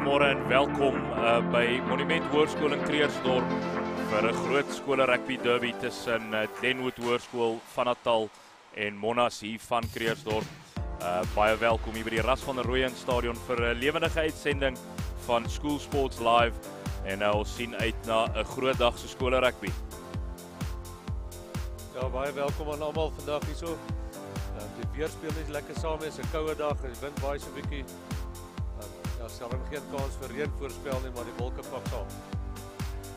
Goeiemôre en welkom by Monument Hoërskool in Kreersdorp vir 'n groot skole rugby derby tussen Glenwood Hoërskool van Natal en Monas hier van Kreersdorp. Baie welkom hier by die Ras van der Rooyen Stadion vir 'n lewendige uitsending van School Sports Live en ons sien uit na 'n groot dag se skole rugby. Ja, baie welkom aan almal vandag hierso. Die weer speel nie lekker saam nie, is 'n koue dag, die wind waai so 'n bietjie. Ja, sal geen kans vir reën voorspel nie, maar die wolke pak saam.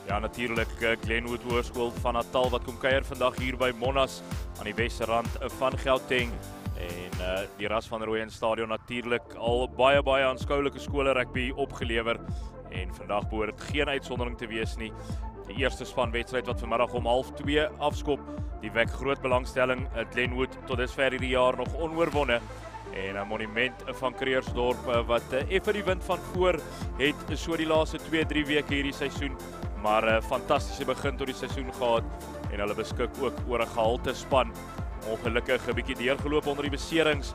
Ja, natuurlik Glenwood Hoërskool van Natal wat kom kuier vandag hier by Monas aan die Wesrand van Gauteng en die Ras van der Rooyen Stadion natuurlik al baie aanskoulike skole rugby opgelewer en vandag behoort geen uitsondering te wees nie. Die eerste spanwedstryd wat vanmiddag om 1:30 afskop, die wek groot belangstelling. Glenwood tot dusver hierdie jaar nog onoorwonne en 'n monument van Kreersdorp wat effe die wind van voor het so die laaste 2-3 weke hierdie seisoen, maar 'n fantastiese begin tot die seisoen gehad en hulle beskik ook oor 'n gehalte span. Ongelukkig 'n bietjie deurgeloop onder die beserings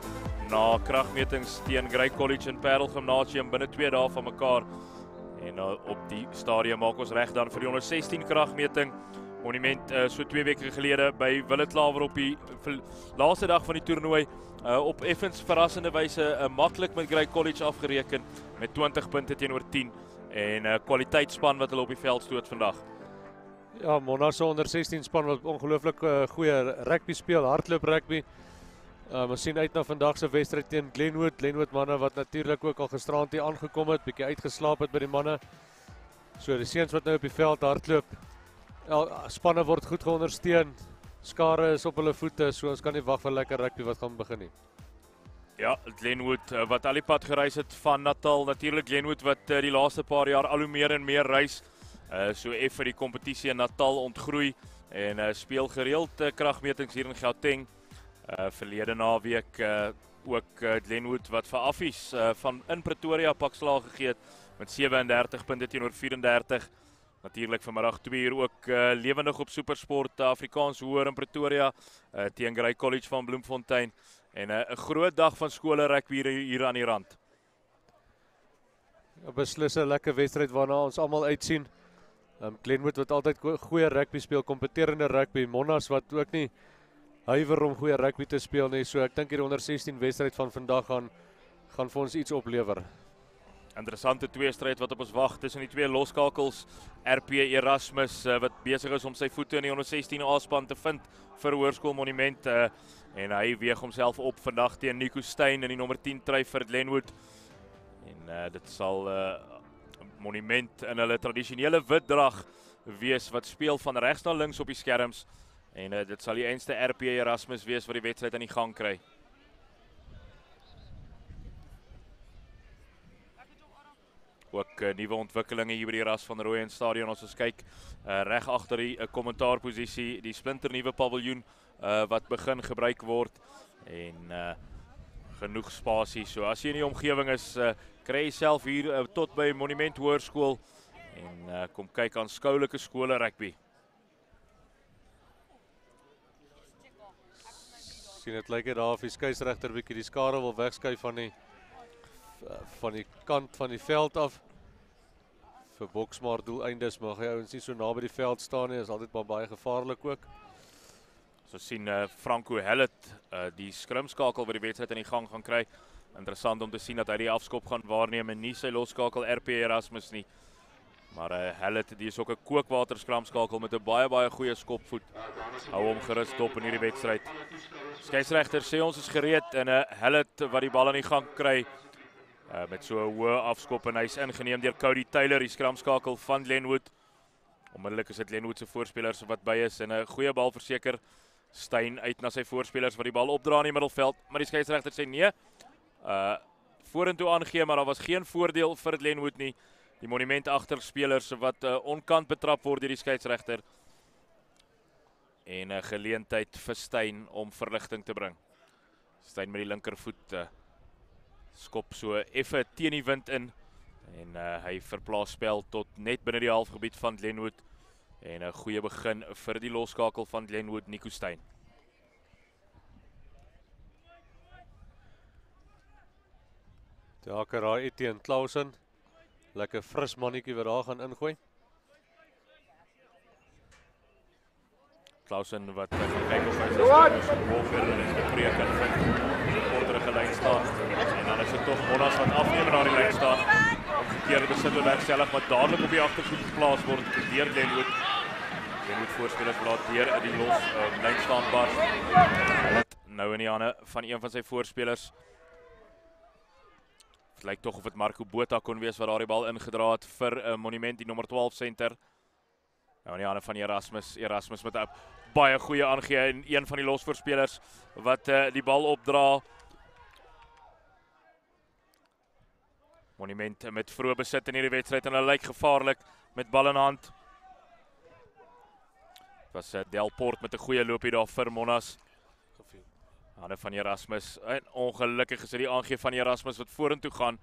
na kragmetings teen Grey College en Parel Gimnasium binne 2 dae van mekaar. En op die stadium maak ons reg dan vir die 116 kragmeting. Monument so 2 weke gelede by Willeklawer op die laaste dag van die toernooi op effens verrassende wyse maklik met Grey College afgereken met 20 punte teenoor 10 en 'n kwaliteitsspan wat hulle op die veld stoot vandag. Ja, Monas se onder 16 span wat ongelooflik goeie rugby speel, hardloop rugby. Ons sien uit na vandag se wedstryd teen Glenwood. Glenwood manne wat natuurlik ook al gisterand hier aangekom het, bietjie uitgeslaap het by die manne. So die seuns wat nou op die veld hardloop. Spanne word goed geondersteun. Skare is op hulle voete, so ons kan nie wag vir lekker rugby wat gaan begin nie. Ja, Glenwood wat al die pad gereis het van Natal, natuurlik Glenwood wat die laaste paar jaar al hoe meer en meer reis. So effe die kompetisie in Natal ontgroei en speel gereeld kragmetings hier in Gauteng. Verlede naweek ook Glenwood wat vir Affies van in Pretoria pak slaag gegee het met 37 punte teenoor 34. Natuurlik vanmiddag 2 uur ook lewendig op Supersport Afrikaans hoër in Pretoria teen Grey College van Bloemfontein en 'n groot dag van skole rugby hier aan die rand. Ja, beslis 'n lekker wedstryd waarna ons almal uitsien. Glenwood wat altyd goeie rugby speel, kompeterende rugby. Monas wat ook nie huiwer om goeie rugby te speel nie. So ek dink hier onder 16 wedstryd van vandag gaan vir ons iets oplewer. Interessante tweestryd wat op ons wag tussen die twee loskakels. RP Erasmus wat besig is om sy voete in die 116A span te vind vir Hoërskool Monument en hy weeg homself op vandag teen Nico Steyn in die nommer 10 try vir Glenwood. En dit sal Monument in hulle tradisionele wit drag wees wat speel van regs na links op die skerms en dit sal die einste RP Erasmus wees wat die wedstryd aan die gang kry. Ook nuwe ontwikkelinge hier by die Ras van der Rooyen Stadion. Ons kyk reg agter die kommentaarposisie, die splinternuwe paviljoen wat begin gebruik word en genoeg spasie. So as jy in die omgewing is, kry jy self hier tot by Monument Hoërskool en kom kyk aan skoulike skole rugby. Sien dit lyk daar of die skeieregter bietjie die skare wil wegskuif van die kant van die veld af vir boksmaar doeleindes, mag hy ouens nie so naby die veld staan nie, is altyd baie gevaarlik ook. So sien Franco Hellet die skrimskakel wat die wedstryd in die gang gaan kry. Interessant om te sien dat hy die afskop gaan waarneem en nie sy loskakel RP Erasmus nie. Maar Hellet die is ook 'n kookwater skramskakel met 'n baie goeie skopvoet. Hou hom gerus dop in hierdie wedstryd. Skeieregter sê ons is gereed en Hellet wat die bal in die gang kry met so 'n hoë afskop en hy's ingeneem deur Cody Taylor, die skramskakel van Glenwood. Onmiddellik is dit Glenwood se voorspelers wat by is en 'n goeie bal verseker. Steyn uit na sy voorspelers wat die bal opdra in die middelveld, maar die skeieregter sê nee. Vorentoe aangee, maar daar was geen voordeel vir Glenwood nie. Die Monument agterspelers wat onkant betrap word deur die skeieregter. En 'n geleentheid vir Steyn om verligting te bring. Steyn met die linkervoet skop so effe teen die wind in en hy verplaas spel tot net binne die halfgebied van Glenwood en 'n goeie begin vir die loskakel van Glenwood, Nico Steyn. Ja, Etienne Clausen Lekker fris mannetjie wat daar gaan ingooi. Clausen wat gaan kyk of hy sy bal verder in die breek kan vind. Korterige lyn staan. En dan is dit tog Monas wat afneem na die lyn staan. Omgekeerde besit wegself maar dadelik op die agtervoet geplaas word deur Glenwood. Glenwood voorspelers laat deur die los lyn staan bars. Nou in die hande van een van sy voorspelers. Het lyk tog of dit Marco Botha kon wees wat daar die bal ingedra het vir Monument, die nommer 12 center. Nou in die hande van Erasmus. Erasmus met 'n baie goeie aangee en een van die losvoorspelers wat die bal opdra. Monument met vroeë besit in hierdie wedstryd en hulle lyk gevaarlik met bal in hand. Dit was Delport met 'n goeie loopie daar vir Monas. Hande van Erasmus. En ongelukkig is dit die aangee van Erasmus wat vorentoe gaan.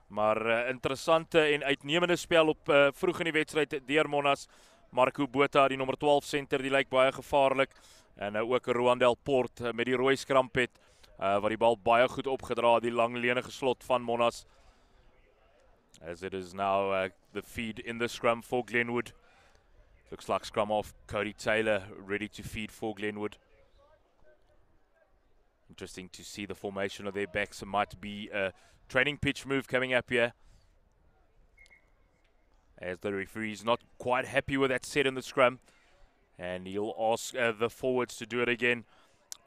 Maar interessante en uitnemende spel op vroeg in die wedstryd deur Monas. Marco Botha, die nommer 12 center, die lyk baie gevaarlik. En ook Roan Delport met die rooi skrampet wat die bal baie goed opgedra, die lang lenige slot van Monas. As it is now the feed in the scrum for Glenwood. Looks like scrum off Cody Taylor, ready to feed for Glenwood. Interesting to see the formation of their backs. It might be a training pitch move coming up here. As the referee is not quite happy with that set in the scrum. And he'll ask the forwards to do it again.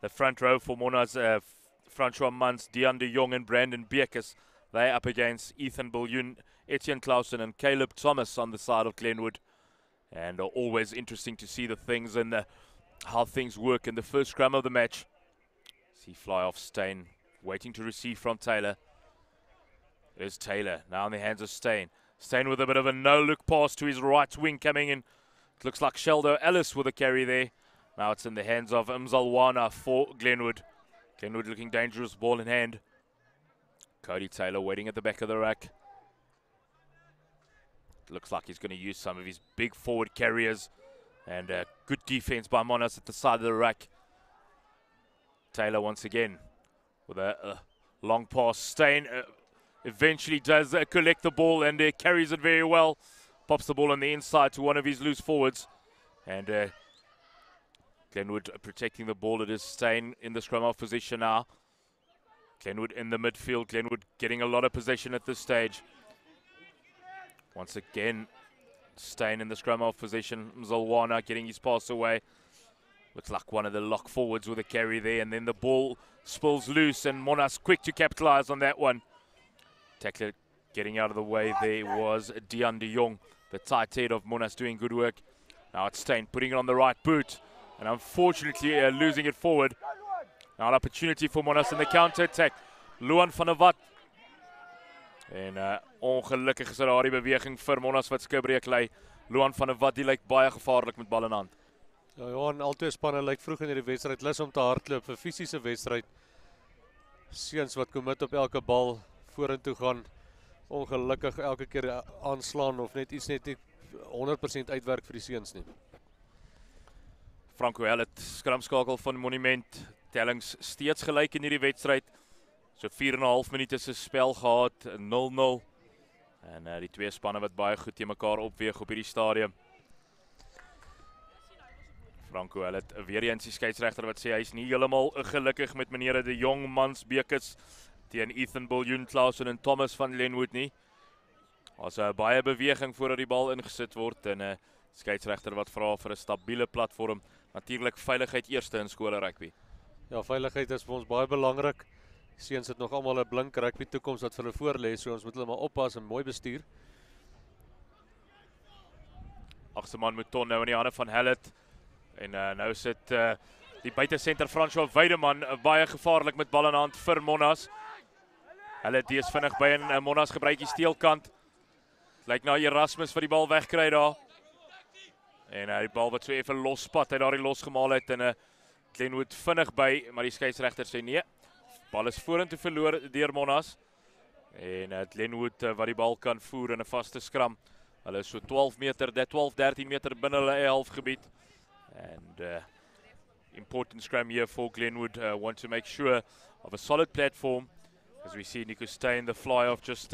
The front row for Monas, Francois Mans, Dean de Jong and Brandon Beekes. They're up against Ethan Biljoen, Etienne Clausen and Caleb Thomas on the side of Glenwood. And always interesting to see the things and how things work in the first scrum of the match. See fly off Steyn, waiting to receive from Taylor. There's Taylor, now in the hands of Steyn. Steyn with a bit of a no-look pass to his right wing coming in. It looks like Sheldo Ellis with a carry there. Now it's in the hands of Mzalwana for Glenwood. Glenwood looking dangerous, ball in hand. Cody Taylor waiting at the back of the rack. Looks like he's going to use some of his big forward carriers. And good defense by Monas at the side of the rack. Taylor once again with a long pass. Steyn eventually does collect the ball and carries it very well. Pops the ball on the inside to one of his loose forwards. And Glenwood protecting the ball. It is Steyn in the scrum off position now. Glenwood in the midfield. Glenwood getting a lot of possession at this stage. Once again, Steyn in the scrum off position. Mzalwana getting his pass away. Looks like one of the lock forwards with a carry there. And then the ball spills loose and Monas quick to capitalize on that one. Tackler getting out of the way there was Dean de Jong. The tight head of Monas doing good work. Now it's Steyn putting it on the right boot. And unfortunately losing it forward. Now an opportunity for Monas in the counter-attack. Luan van der Walt. En ongelukkig is daar die beweging vir Monas wat skibreek lei. Luan van der Walt die lyk baie gevaarlik met bal in hand. Ja, en al twee spanne lyk vroeg in die wedstryd lus om te hardloop vir fisiese wedstryd. Seuns wat commit op elke bal vorentoe gaan. Ongelukkig elke keer aanslaan of net iets net nie 100% uitwerk vir die seuns nie. Franco het skramskakel van Monument. Tellings steeds gelyk in hierdie wedstryd. So 4,5 minute se spel gehad, 0-0. En die twee spanne wat baie goed teen mekaar opweeg op hierdie stadium. Franco het weer eens die skeieregter wat sê hy is nie heeltemal gelukkig met meneer de Jong, Mans, Beekes teen Ethan Biljoen, Clausen en Thomas van Glenwood nie. As baie beweging voordat die bal ingesit word en skeieregter wat vra vir 'n stabiele platform. Natuurlik veiligheid eerste in skole rugby. Ja, veiligheid is vir ons baie belangrik. Seuns het nog almal 'n blink rugby toekoms wat vir hulle voorlê, so ons moet hulle maar oppas en mooi bestuur. Agterman Mouton nou in die hande van Hellet. En nou sit die buitesenter François Weideman baie gevaarlik met bal in hand vir Monas. Hulle is vinnig by en Monas gebruik die steelkant. Lyk na Erasmus vir die bal wegkry daar. En die bal wat so effe losspat uit daardie losgemaal het en Glenwood vinnig by, maar die skeieregter sê nee. Bal is vorentoe verloor deur Monas. En Glenwood wat die bal kan voer in 'n vaste skram. Hulle is so 12 meter, 12-13 meter binne hulle eie halfgebied. And important scrum here for Glenwood. Want to make sure of a solid platform. As we see Nico Steyn, the fly off just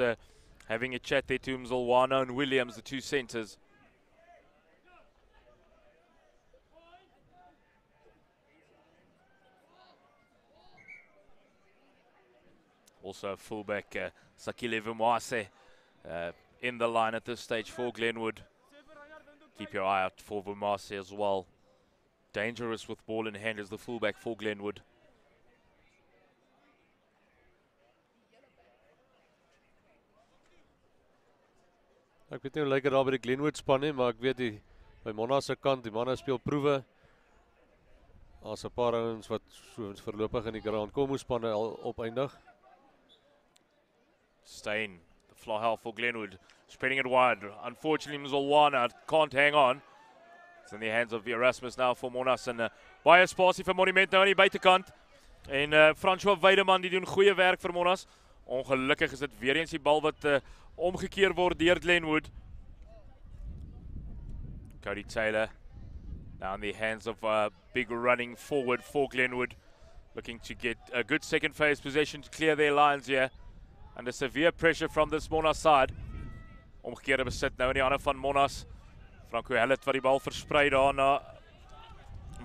having a chat there to Mzolwana and Williams, the two centres. Also fullback Sakile Vumase in the line at this stage for Glenwood. Keep your eye out for Vumase as well. Dangerous with ball in hand as the fullback for Glenwood. Ek weet nie hoe lyk dit daar by die Glenwood span nie, maar ek weet by Monas se kant, die manne speel proewe. Daar's 'n paar ouens wat so voorlopig in die ground kom, hoe spanne al opeindig. Steyn, the fly half for Glenwood, spreading it wide. Unfortunately, Mzolwana can't hang on. It's in the hands of Erasmus now for Monas. En baie spasie vir Monument nou aan die buitekant. En François Weideman die doen goeie werk vir Monas. Ongelukkig is dit weer eens die bal wat omgekeer word deur Glenwood. Cody Taylor now in the hands of big running forward for Glenwood. Looking to get a good second phase possession to clear their lines here. Under severe pressure from this Monas side. Omgekeerde besit nou in die hande van Monas. Franco Hellet wat die bal versprei daar na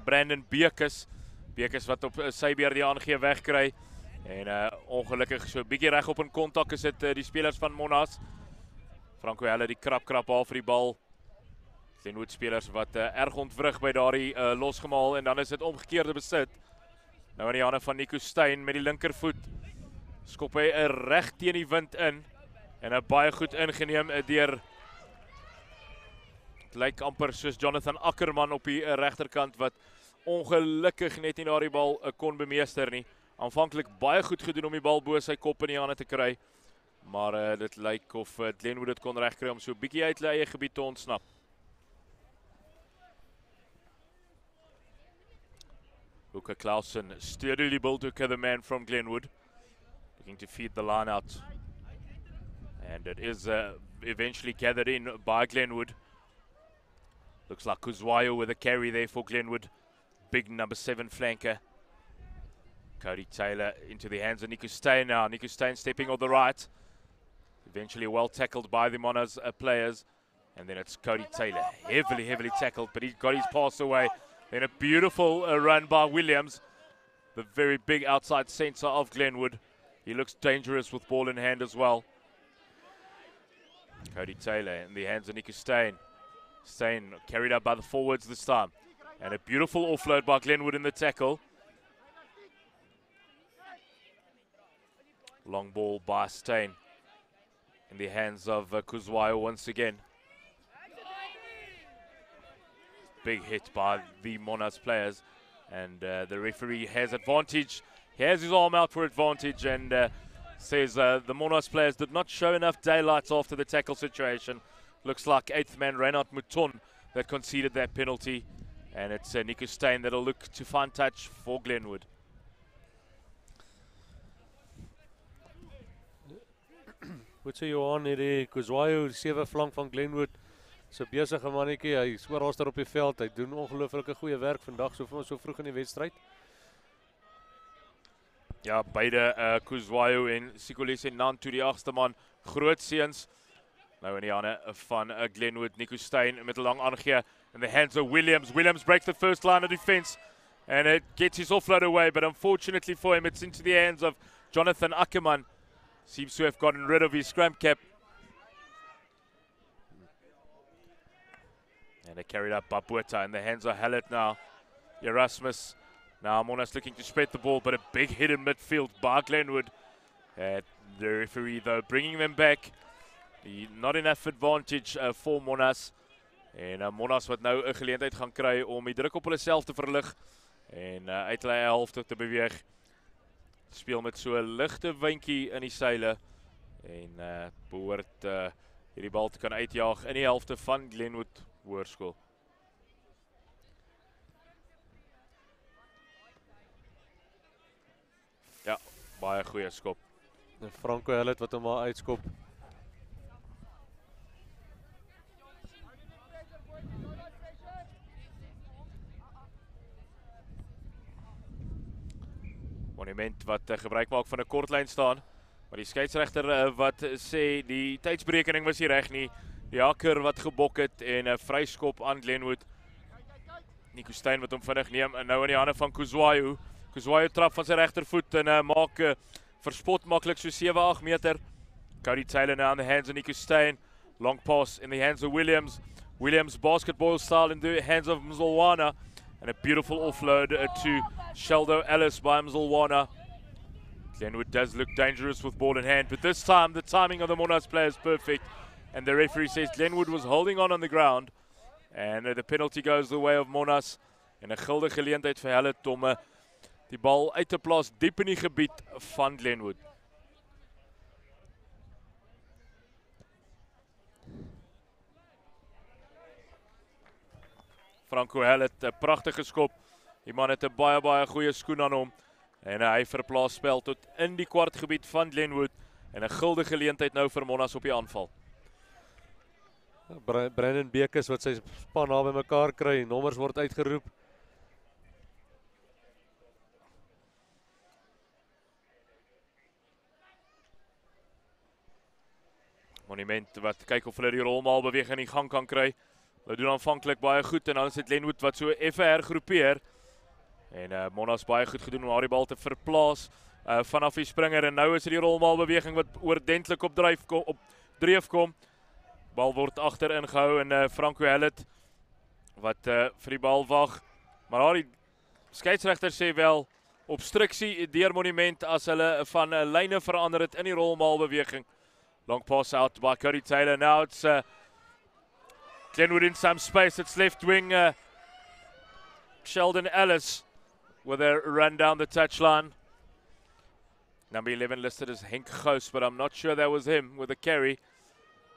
Brandon Bekes. Bekes wat op sy beurt die aangee wegkry. En ongelukkig so 'n bietjie reg op in kontak is dit die spelers van Monas. Franco Hellet die krap al vir die bal. Glenwood spelers wat erg ontwrig by daardie losgemaal en dan is dit omgekeerde besit. Nou in die hande van Nico Steyn met die linkervoet. Skop hy reg teen die wind in en baie goed ingeneem deur dit lyk amper soos Jonathan Ackerman op die regterkant wat ongelukkig net nie daardie bal kon bemeester nie. Aanvanklik baie goed gedoen om die bal bo sy kop in die hande te kry, maar dit lyk of Glenwood dit kon regkry om so 'n bietjie uit hulle eie gebied te ontsnap. Luca Clausen, sturdily built the man from Glenwood. Looking to feed the line out. And it is eventually gathered in by Glenwood. Looks like Kuzwayo with a carry there for Glenwood. Big number 7 flanker. Cody Taylor into the hands of Nico Steyn now. Nico Steyn stepping on the right. Eventually well tackled by the Monas players. And then it's Cody Taylor. Heavily tackled, but he got his pass away. Then a beautiful run by Williams. The very big outside centre of Glenwood. He looks dangerous with ball in hand as well. Cody Taylor in the hands of Nico Steyn. Steyn carried out by the forwards this time. And a beautiful offload by Glenwood in the tackle. Long ball by Steyn in the hands of Kuzwayo once again. Big hit by the Monas players. And the referee has advantage. He has his arm out for advantage and says the Monas players did not show enough daylight after the tackle situation. Looks like 8th man Reinhard Mouton that conceded that penalty. And it's Nico Steyn that'll look to find touch for Glenwood. Goed sê Johan, hierdie Kuzwayo, die 7 flank van Glenwood. So besige mannetjie, hy is oral daar op die veld. Hy doen ongelooflike goeie werk vandag so vroeg in die wedstryd. Ja, beide Kuzwayo en Sikolise Nantu die 8ste man, groot seuns. Nou in die hande van Glenwood, Nico Steyn met 'n lang aangee in the hands of Williams. Williams breaks the first line of defense and it gets his offload away, but unfortunately for him it's into the hands of Jonathan Ackerman. Seems to have gotten rid of his scrum cap. And they carried up by Bueta in the hands of Hallett now. Erasmus. Now Monas looking to spread the ball, but a big hit in midfield by Glenwood. The referee though bringing them back. Not enough advantage for Monas. En Monas wat nou 'n geleentheid gaan kry om die druk op hulle self te verlig. En uit hulle helfte te beweeg. Speel met so 'n ligte windjie in die seile. En behoort hierdie bal te kan uitjaag in die helfte van Glenwood Hoërskool. Ja, baie goeie skop. En Franco Hellet wat hom maar uitskop. Monument wat gebruik maak van 'n kortlyn staan. Maar die skeieregter wat sê die tydsberekening was nie reg nie. Die hakker wat gebok het en 'n vryskop aan Glenwood. Nico Steyn wat hom vinnig neem en nou in die hande van Kuzwayo. Kuzwayo trap van sy regtervoet en maak verspot maklik so 7-8 meter. Cody Taylor now in the hands of Nico Steyn. Long pass in the hands of Williams. Williams basketball style in the hands of Mzolwana. And a beautiful offload to Sheldo Ellis by Mzolwana. Glenwood does look dangerous with ball in hand, but this time the timing of the Monas player is perfect. And the referee says Glenwood was holding on the ground. And the penalty goes the way of Monas. En 'n guldige geleentheid vir hulle om die bal uit te plaas diep in die gebied van Glenwood. Franco het 'n pragtige skop. Die man het 'n baie goeie skoen aan hom. En hy verplaas spel tot in die kwartgebied van Glenwood. En 'n guldige geleentheid nou vir Monas op die aanval. Brandon Bekes wat sy span naby mekaar kry, nommers word uitgeroep. Monument wat kyk of hulle die rolmaal beweging in die gang kan kry. Hulle doen aanvanklik baie goed en dan is dit Glenwood wat so effe hergroepeer. En Monas baie goed gedoen om die bal te verplaas vanaf die springer en nou is dit die rolmaal beweging wat oordentlik op dreef kom. Bal word agter ingehou en Franco Hellet wat vir die bal wag. Maar die skeieregter sê wel obstruksie deur Monument as hulle van lyne verander het in die rolmaal beweging. Long pass out by Cody Taylor. Now it's Glenwood in some space. It's left wing Sheldon Ellis with a run down the touchline. Number 11 listed as Henk Goos, but I'm not sure that was him with a carry.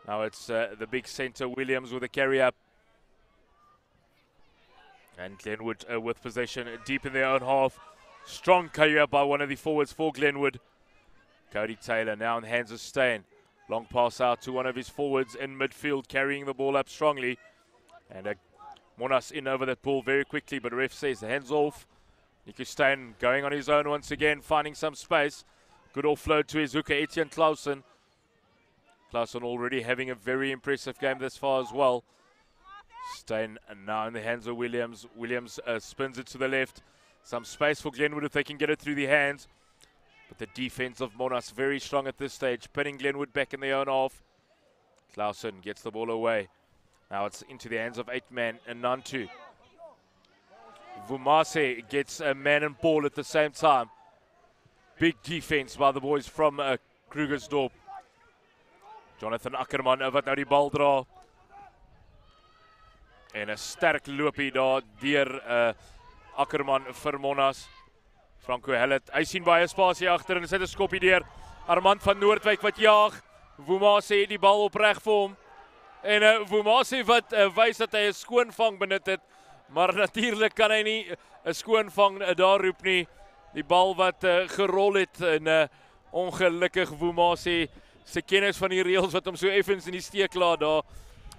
Now it's the big centre Williams with a carry up. And Glenwood with possession deep in their own half. Strong carry up by one of the forwards for Glenwood. Cody Taylor now in the hands of Steyn. Long pass out to one of his forwards in midfield, carrying the ball up strongly. And Monas in over that ball very quickly, but ref says hands off. Nico Steyn going on his own once again, finding some space. Good offload to his hooker, Etienne Clausen. Clausen already having a very impressive game this far as well. Steyn now in the hands of Williams. Williams spins it to the left. Some space for Glenwood if they can get it through the hands. But the defense of Monas very strong at this stage, pinning Glenwood back in their own half. Clausen gets the ball away. Now it's into the hands of 8-man and Nantu. Vumase gets a man and ball at the same time. Big defense by the boys from Krugersdorp. Jonathan Ackerman wat nou die bal dra. En 'n sterk loopie daar deur Ackerman vir Monas. Franco Hellet, hy sien baie spasie agter en hy sit 'n skopie deur. Armand van Noordwyk wat jaag. Vumase het die bal opreg vir hom. En Vumase wat wys dat hy 'n skoonvang benut het. Maar natuurlik kan hy nie 'n skoonvang daar roep nie. Die bal wat gerol het en ongelukkig Vumase se kennis van die reëls wat hom so effens in die steek laat daar.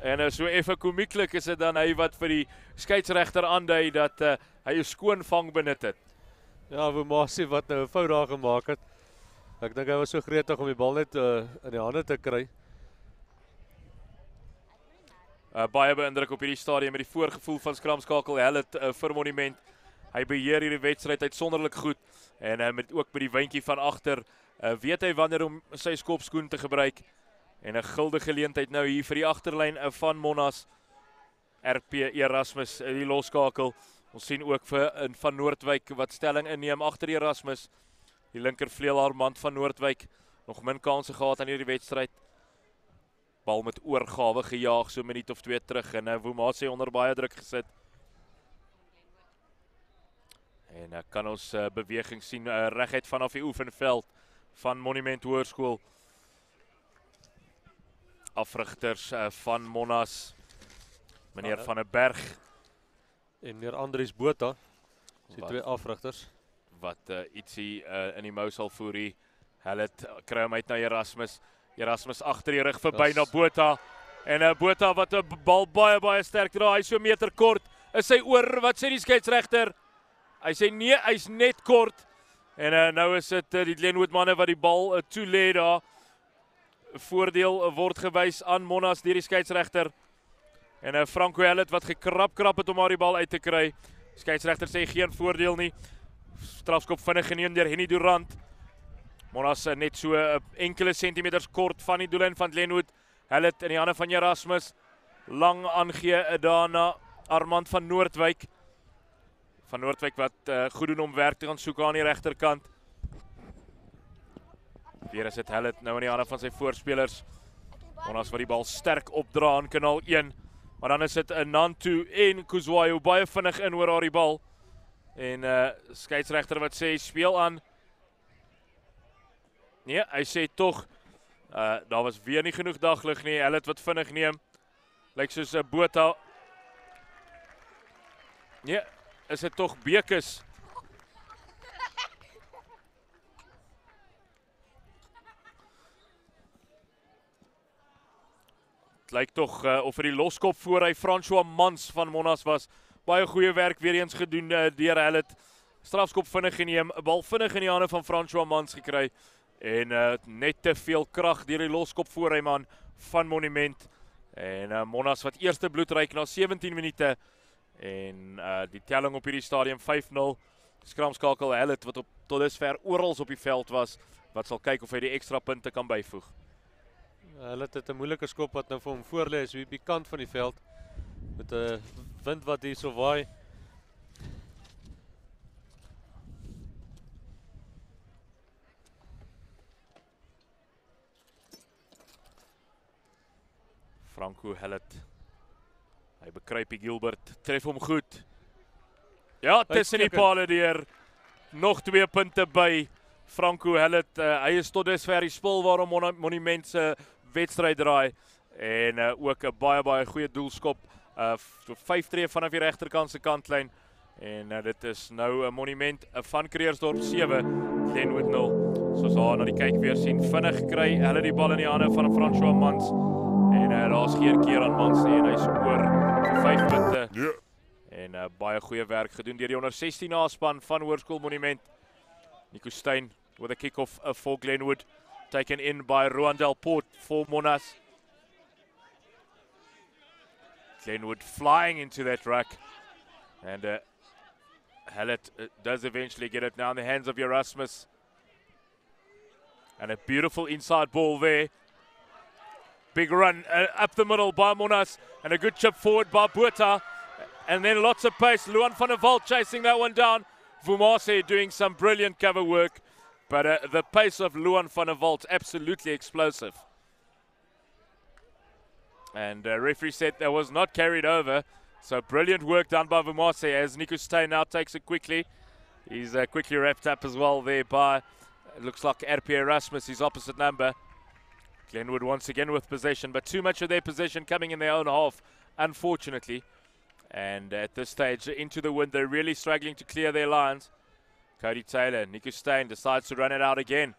En so effe komieklik is dit dan hy wat vir die skeieregter aandui dat hy 'n skoonvang benut het. Ja, Vumase wat nou 'n fout daar gemaak het. Ek dink hy was so gretig om die bal net in die hande te kry. Baie beïndruk op hierdie stadium met die voorgevoel van skramskakel Hellet vir Monument. Hy beheer hierdie wedstryd uitsonderlik goed en met ook by die windjie van agter weet hy wanneer om sy skopskoen te gebruik. En 'n guldige geleentheid nou hier vir die agterlyn van Monas. RP Erasmus die loskakel. Ons sien ook vir van Noordwyk wat stelling inneem agter Erasmus. Die linkervleuel Armand van Noordwyk nog min kanse gehad aan hierdie wedstryd. Bal met oorgawe gejaag so 'n minuut of 2 terug en Vumase onder baie druk gesit. En kan ons beweging sien reguit vanaf die oefenveld van Monument Hoërskool. Afrigters van Monas, meneer Van der Berg en meneer Andries Botha, die twee afrigters. Wat ietsie in die mou sal voer hier. Hulle kry hom uit na Erasmus. Erasmus agter die rug verby na Botha. En Botha wat 'n bal baie sterk dra. Hy so meter kort. Is hy oor? Wat sê die skeieregter? Hy sê nee, hy's net kort. En nou is dit die Glenwood manne wat die bal toelê daar. Voordeel word gewys aan Monas deur die skeieregter. En Franco Hellet wat gekrap het om maar die bal uit te kry. Skeieregter sê geen voordeel nie. Strafskop vinnig geneem deur Henny Durant. Monas net so enkele sentimeters kort van die doellyn van Glenwood. Hellet in die hande van Erasmus. Lang aangee daarna Armand van Noordwyk. Van Noordwyk wat goed doen om werk te gaan soek aan die regterkant. Weer is dit Hellet nou in die hande van sy voorspelers. Monas wat die bal sterk opdra in kanaal 1. Maar dan is dit 'n Nantu en Kuzwayo baie vinnig in oor die bal. En skeieregter wat sê speel aan. Nee, hy sê tog daar was weer nie genoeg daglig nie. Hellet wat vinnig neem. Lyk soos 'n Botha. Nee, is dit tog Bekes. Het lyk tog of vir die loskop voor hy François Mans van Monas was. Baie goeie werk weer eens gedoen deur Hellet. Strafskop vinnig geneem, 'n bal vinnig in die hande van François Mans gekry. En net te veel krag deur die loskop voor hy man van Monument. En Monas wat eerste bloed ryk na 17 minute. En die telling op hierdie stadium 5-0. Skramskakel Hellet wat tot dusver oral op die veld was. Wat sal kyk of hy die ekstra punte kan byvoeg. Hellet het 'n moeilike skop wat nou vir hom voor lê, so op die kant van die veld. Met 'n wind wat hier so waai. Franco Hellet. Hy bekruip die Gilbert, tref hom goed. Ja, tussen die pale deur. Nog 2 punte by Franco Hellet. Hy is tot dusver die spul waarom Monument se wedstryd draai. En ook 'n baie goeie doelskop. 5 tree vanaf die regterkant se kantlyn. En dit is nou 'n Monument van Creersdorp 7, Glenwood 0. Soos daar na die kyk weer sien, vinnig kry hulle die bal in die hande van François Mans. En daar's geen keer aan Mans en hy's oor vir 5 punte. Yeah. En baie goeie werk gedoen deur die onder 16 span van Hoërskool Monument. Nico Steyn with a kick-off for Glenwood. Taken in by Roandel Port for Monas. Glenwood flying into that ruck. And Hellet does eventually get it now in the hands of Erasmus. And a beautiful inside ball there. Big run up the middle by Monas. And a good chip forward by Botha. And then lots of pace. Luan van der Walt chasing that one down. Vumase doing some brilliant cover work. But the pace of Luan van der Walt absolutely explosive. And referee said that was not carried over. So brilliant work done by Vumase as Nico Steyn now takes it quickly. He's quickly wrapped up as well there by, it looks like RP Erasmus, his opposite number. Glenwood once again with possession, but too much of their possession coming in their own half, unfortunately. And at this stage, into the wind, they're really struggling to clear their lines. Cody Taylor, Nico Steyn decides to run it out again.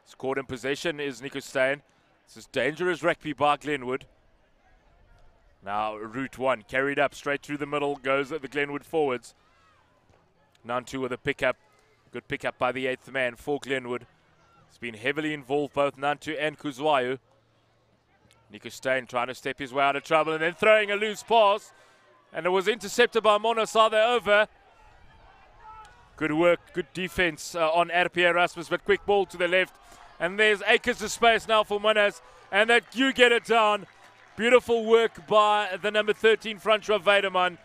He's caught in possession is Nico Steyn. This is dangerous rugby by Glenwood. Now route 1, carried up, straight through the middle, goes the Glenwood forwards. Nantu with a pickup. Good pickup by the 8th man for Glenwood. He's been heavily involved, both Nantu and Kuzwayo. Nico Steyn trying to step his way out of trouble and then throwing a loose pass. And it was intercepted by Monas. Are they over? Good work, good defense on RP Erasmus, but quick ball to the left. And there's acres of space now for Monas. And that you get it down. Beautiful work by the number 13, Francois Weideman.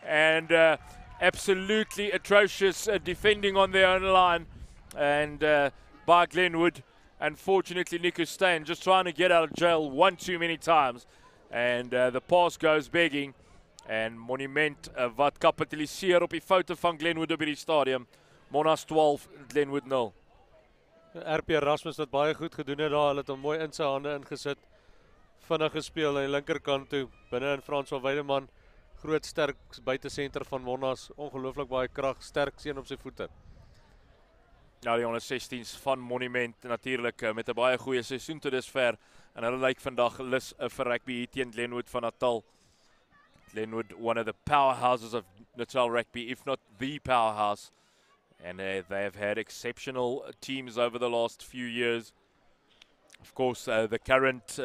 And absolutely atrocious defending on their own line. And by Glenwood, unfortunately, Nico Steyn just trying to get out of jail one too many times. And the pass goes begging. En Monument wat kapitaliseer op die foute van Glenwood op hierdie stadium. Monas 12, Glenwood 0. RP Erasmus wat baie goed gedoen het daar. Hulle het hom mooi in sy hande ingesit. Vinnig gespeel aan die linkerkant toe. Binne in François Weideman. Groot sterk buitesenter van Monas. Ongelooflik baie krag, sterk seun op sy voete. Ja, die onder 16s van Monument natuurlik met 'n baie goeie seisoen tot dusver. En hulle lyk vandag lus vir rugby hier teen Glenwood van Natal. Glenwood, one of the powerhouses of Natal rugby, if not the powerhouse. And they have had exceptional teams over the last few years. Of course, the current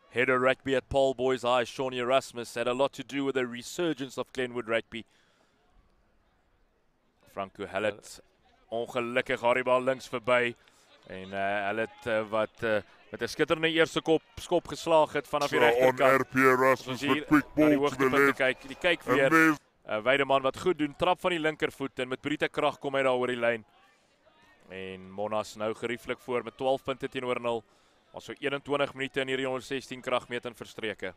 head of rugby at Paul Boys High, Shawnee Erasmus, had a lot to do with the resurgence of Glenwood rugby. Franco Hallet, ongelukkig haar die bal links verby. En Hallet wat met 'n skitterende eerste skop geslaag het vanaf die regterkant. RP Erasmus with quick ball to the left. Kyk, die kyk weer. Weideman wat goed doen, trap van die linkervoet en met brute krag kom hy daar oor die lyn. En Monas nou gerieflik voor met 12 punte teenoor 0. Ons so 21 minute in hierdie 116 kragmeting verstreke.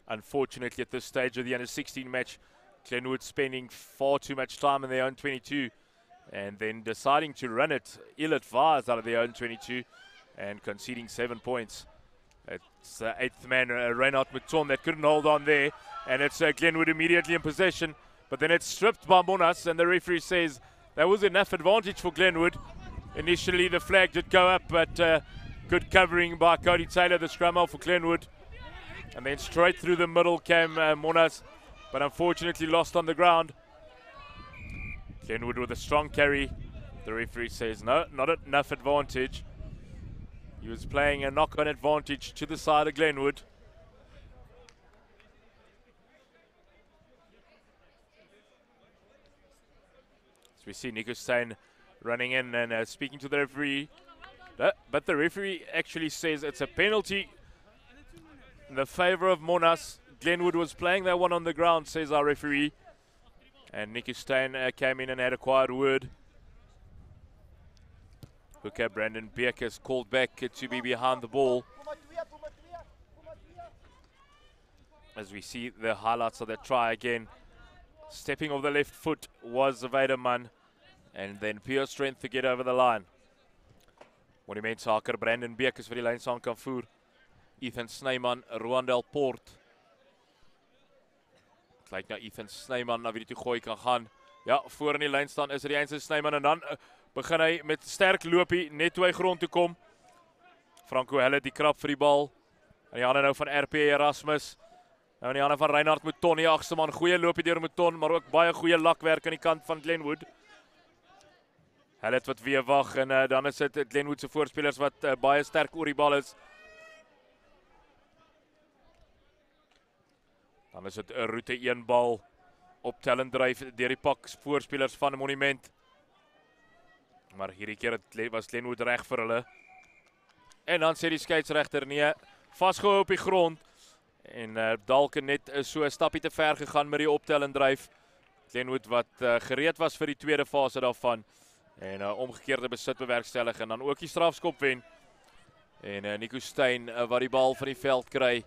Unfortunately, at this stage of the under-16 match, Glenwood spending far too much time in their own 22 and then deciding to run it ill-advised out of their own 22 and conceding 7 points. It's the 8th man, Reinhard Mouton, that couldn't hold on there, and it's Glenwood immediately in possession, but then it's stripped by Monas, and the referee says there was enough advantage for Glenwood. Initially the flag did go up, but good covering by Cody Taylor, the scrum half for Glenwood. And then straight through the middle came Monas, but unfortunately lost on the ground. Glenwood with a strong carry. The referee says no, not enough advantage. He was playing a knock-on advantage to the side of Glenwood. So we see Nico Stein running in and speaking to the referee. But the referee actually says it's a penalty in the favor of Monas. Glenwood was playing that one on the ground, says our referee. And Nico Stein came in and had a quiet word. Hooker Brandon Beek is called back to be behind the ball. As we see the highlights of that try again. Stepping off the left foot was Weideman. And then pure strength to get over the line. Monument Saker, Brandon Beek is vir die lyn saam kan voer. Ethan Snyman, Rwandel Port. Het lyk nou Ethan Snyman na wie die toe gooi kan gaan. Ja, voor in die lyn staan is die Einse Snyman en dan begin hy met sterk loopie net toe hy grond toe kom. Franco Helle die krap vir die bal. En die hande nou van RP Erasmus. Nou in die hande van Reinhard Mouton, die agste man. Goeie loopie deur Mouton, maar ook baie goeie lakwerk aan die kant van Glenwood. Helle wat weer wag en dan is dit Glenwood se voorspelers wat baie sterk oor die bal is. Dan is dit 'n roete 1 bal optellend dryf deur die pak voorspelers van Monument. Maar hierdie keer was Glenwood reg vir hulle. En dan sê die skeieregter nee, vasgehou op die grond. En dalk net so 'n stappie te ver gegaan met die optellend dryf. Glenwood wat gereed was vir die tweede fase daarvan. En omgekeerde besit bewerkstellig en dan ook die strafskop wen. En Nico Stein wat die bal van die veld kry.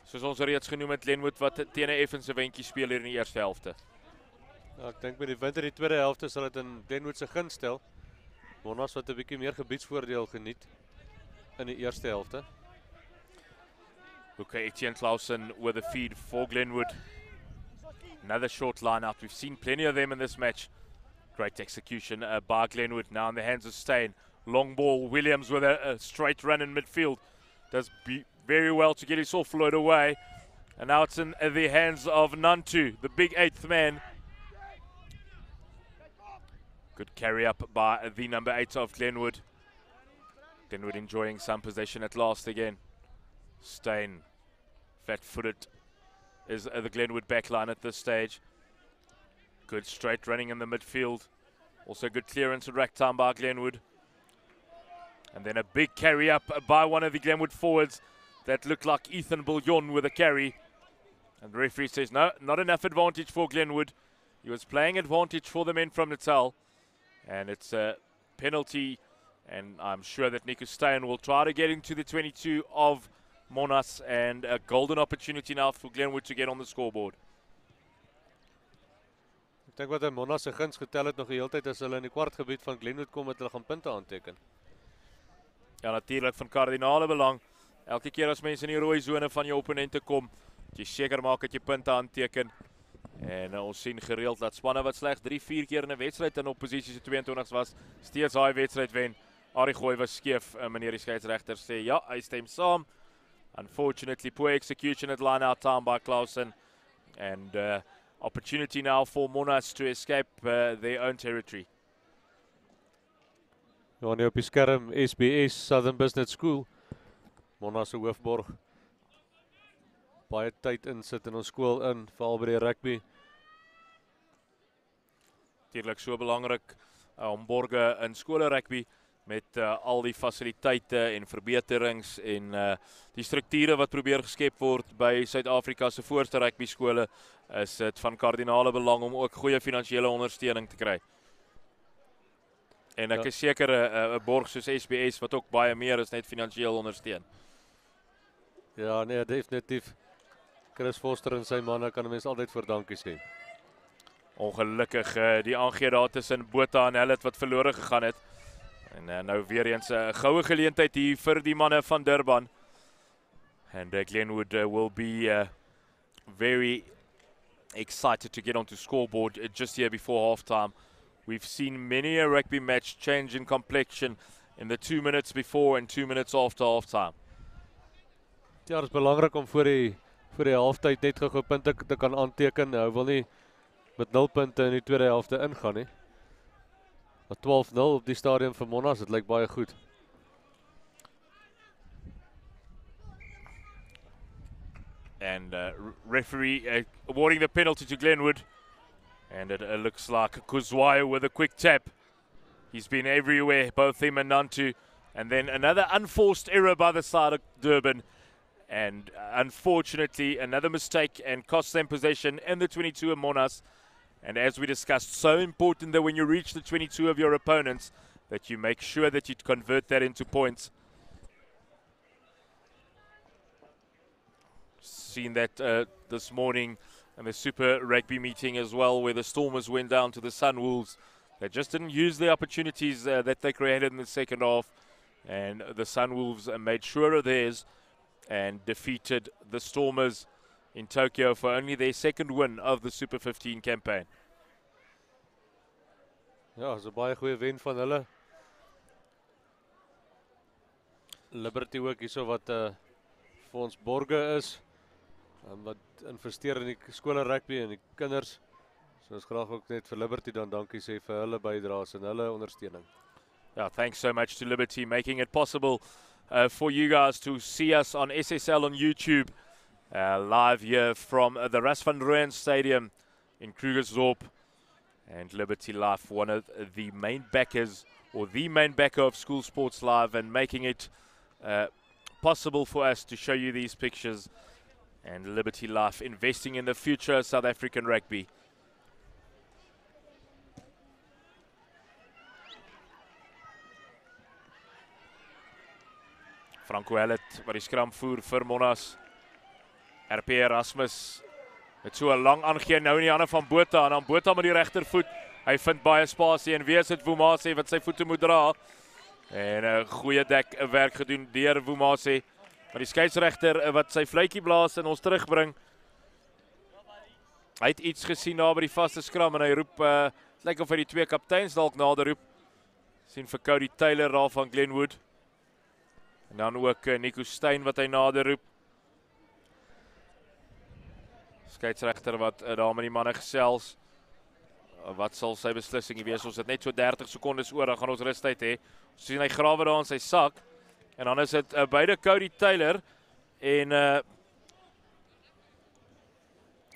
Soos ons reeds genoem het, Glenwood wat teen 'n effense wentjie speel hier in die eerste helfte. Ja, ek dink met die wind in die tweede helfte sal dit in Glenwood se gunst stel. Monas wat 'n bietjie meer gebiedsvoordeel geniet in die eerste helfte. Okay, Etienne Clausen with the feed for Glenwood. Another short line out. We've seen plenty of them in this match. Great execution by Glenwood. Now in the hands of Stein. Long ball. Williams with a straight run in midfield. Does very well to get his offload away. And now it's in the hands of Nantu, the big 8th man. Good carry up by the number 8 of Glenwood. Glenwood enjoying some possession at last again. Stein, fat-footed, is the Glenwood backline at this stage. Good straight running in the midfield. Also good clearance and rack time by Glenwood. And then a big carry up by one of the Glenwood forwards that looked like Ethan Bouillon with a carry. And the referee says, no, not enough advantage for Glenwood. He was playing advantage for the men from Natal. And it's a penalty. And I'm sure that Nico Stein will try to get into the 22 of Monas. And a golden opportunity now for Glenwood to get on the scoreboard. Ek dink wat Monas se guns getel het nog die hele tyd as hulle in die kwartgebied van Glenwood kom met hulle gaan punte aanteken. Ja, natuurlijk van kardinale belang. Elke keer as mense in die rooi zone van jou opponente kom, moet jy seker maak dat jy punte aanteken. En ons sien gereeld dat spanne wat slegs 3-4 keer in 'n wedstryd in oppositie se 22's was, steeds daai wedstryd wen. Arie Gooi was skeef, meneer die skeieregter sê ja, hy stem saam. Unfortunately, poor execution at line-out time by Clausen. And opportunity now for Monas to escape their own territory. Ja, nou op die skerm SBS Southern Business School. Monas se hoofborg. Baie tyd insit in ons skool in, veral by die rugby. Natuurlik so belangrik om borge in skole rugby met al die fasiliteite en verbeterings en die strukture wat probeer geskep word by Suid-Afrika se voorste rugby skole, is dit van kardinale belang om ook goeie finansiële ondersteuning te kry. En ek is seker 'n borg soos SBS wat ook baie meer is net finansiëel ondersteun. Ja, nee, definitief. Chris Foster en sy manne kan 'n mens altyd vir dankie sê. Ongelukkig die aangee daar tussen Botha en Hellet wat verlore gegaan het. En nou weer eens 'n goue geleentheid hier vir die manne van Durban. And Glenwood will be very excited to get onto scoreboard just here before halftime. We've seen many a rugby match change in complexion in the 2 minutes before and 2 minutes after halftime. Ja, dit is belangrik om voor die halftyd net gou punte te kan aanteken. Nou wil nie met 0 punte in die tweede helfte ingaan nie. 12-0 op die stadium vir Monas, dit lyk baie goed. And referee awarding the penalty to Glenwood. And it looks like Kuzwayo with a quick tap. He's been everywhere, both him and Nantu. And then another unforced error by the side of Durban. And unfortunately, another mistake and cost them possession in the 22 of Monas. And as we discussed, so important that when you reach the 22 of your opponents, that you make sure that you convert that into points. Seen that this morning in the Super Rugby meeting as well, where the Stormers went down to the Sunwolves. They just didn't use the opportunities that they created in the second half. And the Sunwolves made sure of theirs and defeated the Stormers in Tokyo for only their second win of the Super 15 campaign. Ja, is 'n baie goeie wen van hulle. Liberty ook hierso wat vir ons borge is. Wat investeer in die skole rugby en die kinders. So ons graag ook net vir Liberty dan dankie sê vir hulle bydraes en hulle ondersteuning. Yeah, thanks so much to Liberty, making it possible for you guys to see us on SSL on YouTube, live here from the Ras van Rooyen Stadium in Krugersdorp. And Liberty Life, one of the main backers, or the main backer of School Sports Live, and making it possible for us to show you these pictures. And Liberty Life investing in the future of South African rugby. Franco Hellet wat die skram voer vir Monas. RP Erasmus met so 'n lang aangee nou in die hande van Botha en dan Botha met die regtervoet. Hy vind baie spasie en weer sit Wumase wat sy voete moet dra. En 'n goeie dek werk gedoen deur Wumase. Maar die skeieregter wat sy fluitjie blaas en ons terugbring. Hy het iets gesien daar by die vaste skram en hy roep dit lyk of hy die twee kapteins dalk nader roep. Sien vir Cody Taylor daar van Glenwood. En dan ook Nico Steyn wat hy nader roep. Skeieregter wat daar met die manne gesels. Wat sal sy beslissing wees? Ons het net so 30 sekondes oor, dan gaan ons rustyd hê. Ons sien hy grawe daar in sy sak. En dan is dit beide Cody Taylor en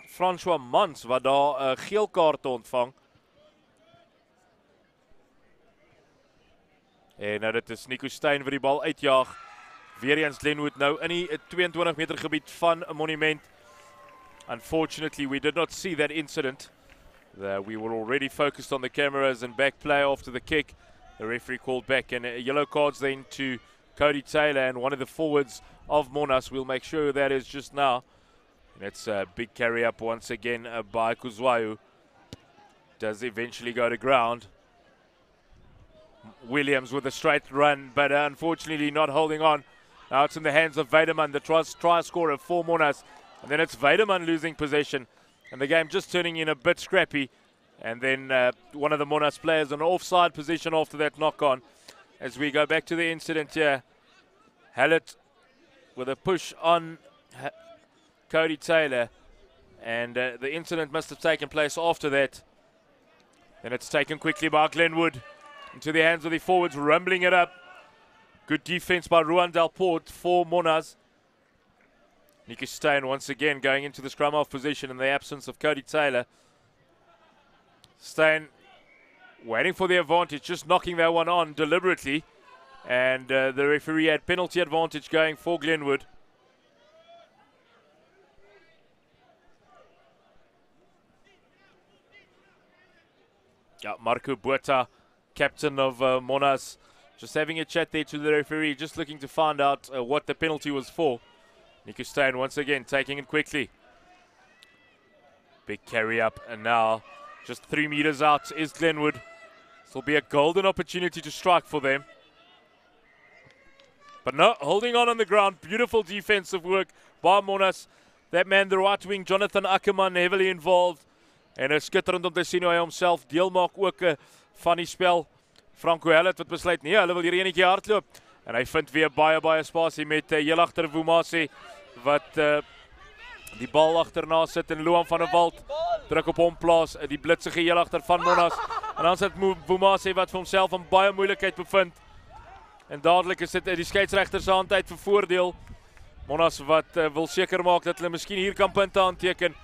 François Mans wat daar geel kaarte ontvang. En dit is Nico Steyn wat die bal uitjaag. Weer eens Glenwood nou in die 22 meter gebied van 'n monument. Unfortunately, we did not see that incident. We were already focused on the cameras and back play after the kick. The referee called back and yellow cards then to Cody Taylor and one of the forwards of Monas. We'll make sure that is just now. And it's a big carry up once again by Kuzwayo. Does eventually go to ground. Williams with a straight run, but unfortunately not holding on. Now it's in the hands of Weideman, the try scorer for Monas. And then it's Weideman losing possession. And the game just turning in a bit scrappy. And then one of the Monas players in an offside position after that knock-on. As we go back to the incident here, Hallett with a push on Cody Taylor, and the incident must have taken place after that. Then it's taken quickly by Glenwood into the hands of the forwards, rumbling it up. Good defense by Ruan Delport for Monas. Nico Steyn once again going into the scrum half position in the absence of Cody Taylor. Steyn waiting for the advantage, just knocking that one on deliberately. And the referee had penalty advantage going for Glenwood. Yeah, Marco Buerta, captain of Monas, just having a chat there to the referee, just looking to find out what the penalty was for. Nico Steyn once again taking it quickly. Big carry up, and now just 3 meters out is Glenwood. This will be a golden opportunity to strike for them. But no, holding on the ground. Beautiful defensive work by Monas. That man, the right wing, Jonathan Ackerman, heavily involved. En skitterend om te sien hoe hy homself deel maak ook van die spel. Franco Hellet wat besluit, nee, hulle wil hier enetjie hardloop. En hy vind weer baie spasie met heel agter Wumase wat die bal agterna sit en Loan van der Walt druk op hom plaas. Die blitsige heel agter van Monas. En dan sit Wumase wat vir homself in baie moeilikheid bevind. En dadelik is dit die skeieregter se hand uit vir voordeel. Monas wat wil seker maak dat hulle miskien hier kan punte aanteken.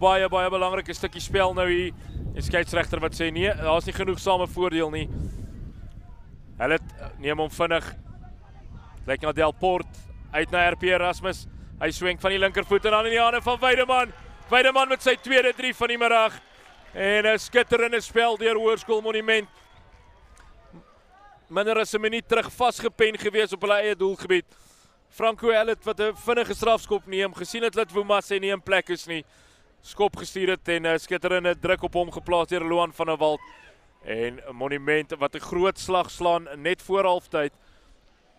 Baie belangrike stukkie spel nou hier. Die skeieregter wat sê nee, daar's nie genoegsame voordeel nie. Hulle neem hom vinnig. Lyk na Delport uit na RP Erasmus. Hy swenk van die linkervoet en dan in die hande van Weideman. Weideman met sy tweede 3 van die middag. En 'n skitterende spel deur Hoërskool Monument. Minder as 'n minuut terug vasgepen gewees op hulle eie doelgebied. Franco Hellet wat 'n vinnige strafskop neem, gesien het dat Wumase nie in plek is nie. Skop gestuur het en 'n skitterende druk op hom geplaas deur Loan van der Walt. En 'n Monument wat 'n groot slag slaan net voor halftyd.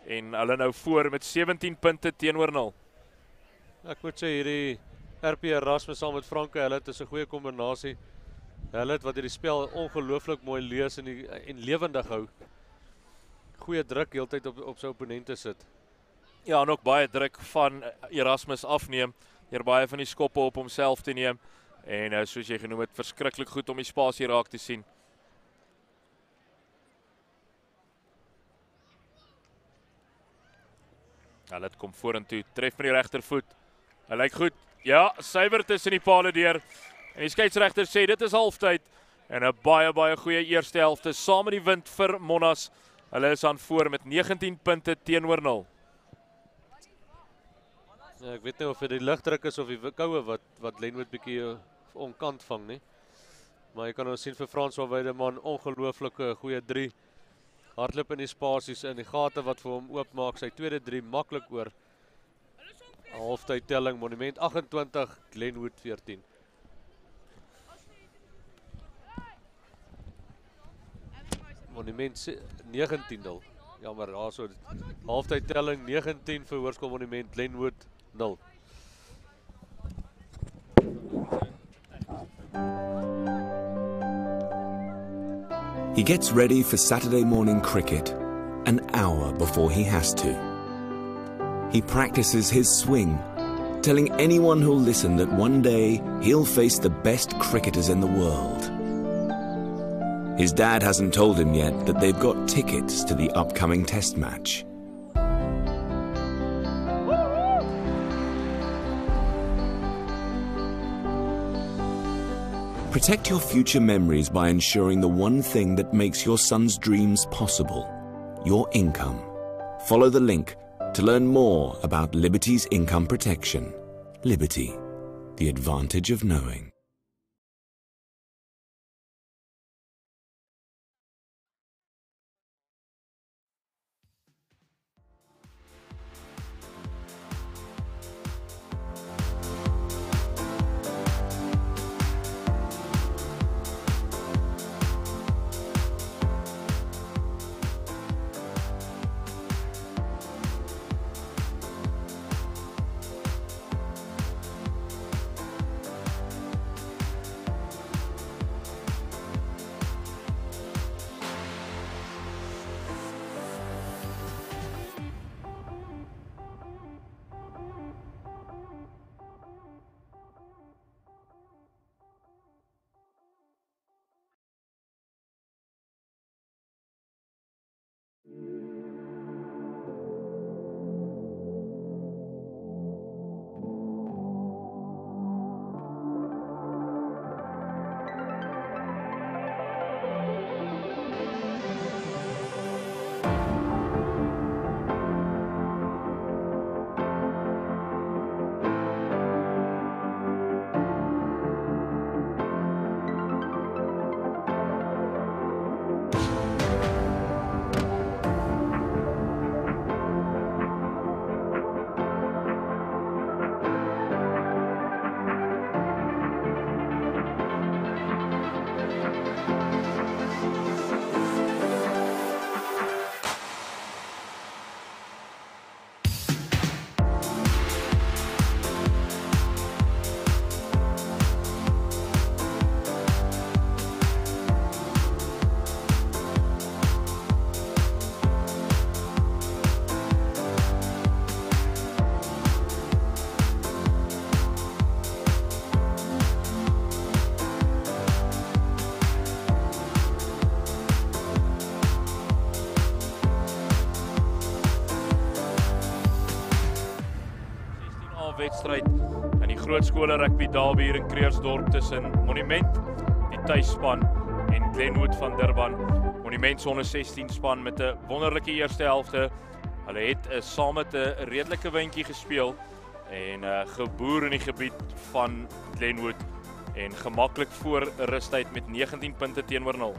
En hulle nou voor met 17 punte teenoor 0. Ek moet sê hierdie RP Erasmus saam met Franco Hellet is 'n goeie kombinasie. Hellet wat hierdie spel ongelooflik mooi lees en lewendig hou. Goeie druk heeltyd op sy opponente sit. Ja, en ook baie druk van Erasmus afneem. Deur baie van die skoppe op homself te neem. En soos jy genoem het, verskriklik goed om die spasie raak te sien. Hulle kom vorentoe, tref met die regtervoet. Hy lyk goed. Ja, suiwer tussen die palle deur. En die skeieregter sê dit is halftyd. En 'n baie goeie eerste helfte saam met die wind vir Monas. Hulle is aan voor met 19 punte teenoor 0. Ja, ek weet nie of dit die ligdruk is of die koue wat Glenwood bietjie onkant vang nie. Maar jy kan nou sien vir François Weideman ongelooflike goeie 3. Hardloop in die spasies in die gate wat vir hom oopmaak. Sy tweede 3 maklik oor. Halftyd telling Monument 28, Glenwood 14. Monument 19-0. Jammer, daarso halftyd telling 19 vir Hoërskool Monument, Glenwood 0. He gets ready for Saturday morning cricket an hour before he has to. He practices his swing, telling anyone who'll listen that one day he'll face the best cricketers in the world. His dad hasn't told him yet that they've got tickets to the upcoming test match. Protect your future memories by ensuring the one thing that makes your son's dreams possible, your income. Follow the link to learn more about Liberty's income protection. Liberty, the advantage of knowing. wedstryd in die groot skole rugby derby hier in Kreersdorp tussen Monument, die tuisspan, en Glenwood van Durban. Monument sonder 16 span met 'n wonderlike eerste helfte. Hulle het saam met 'n redelike windjie gespeel en geboer in die gebied van Glenwood en gemaklik voor rustyd met 19 punte teenoor 0.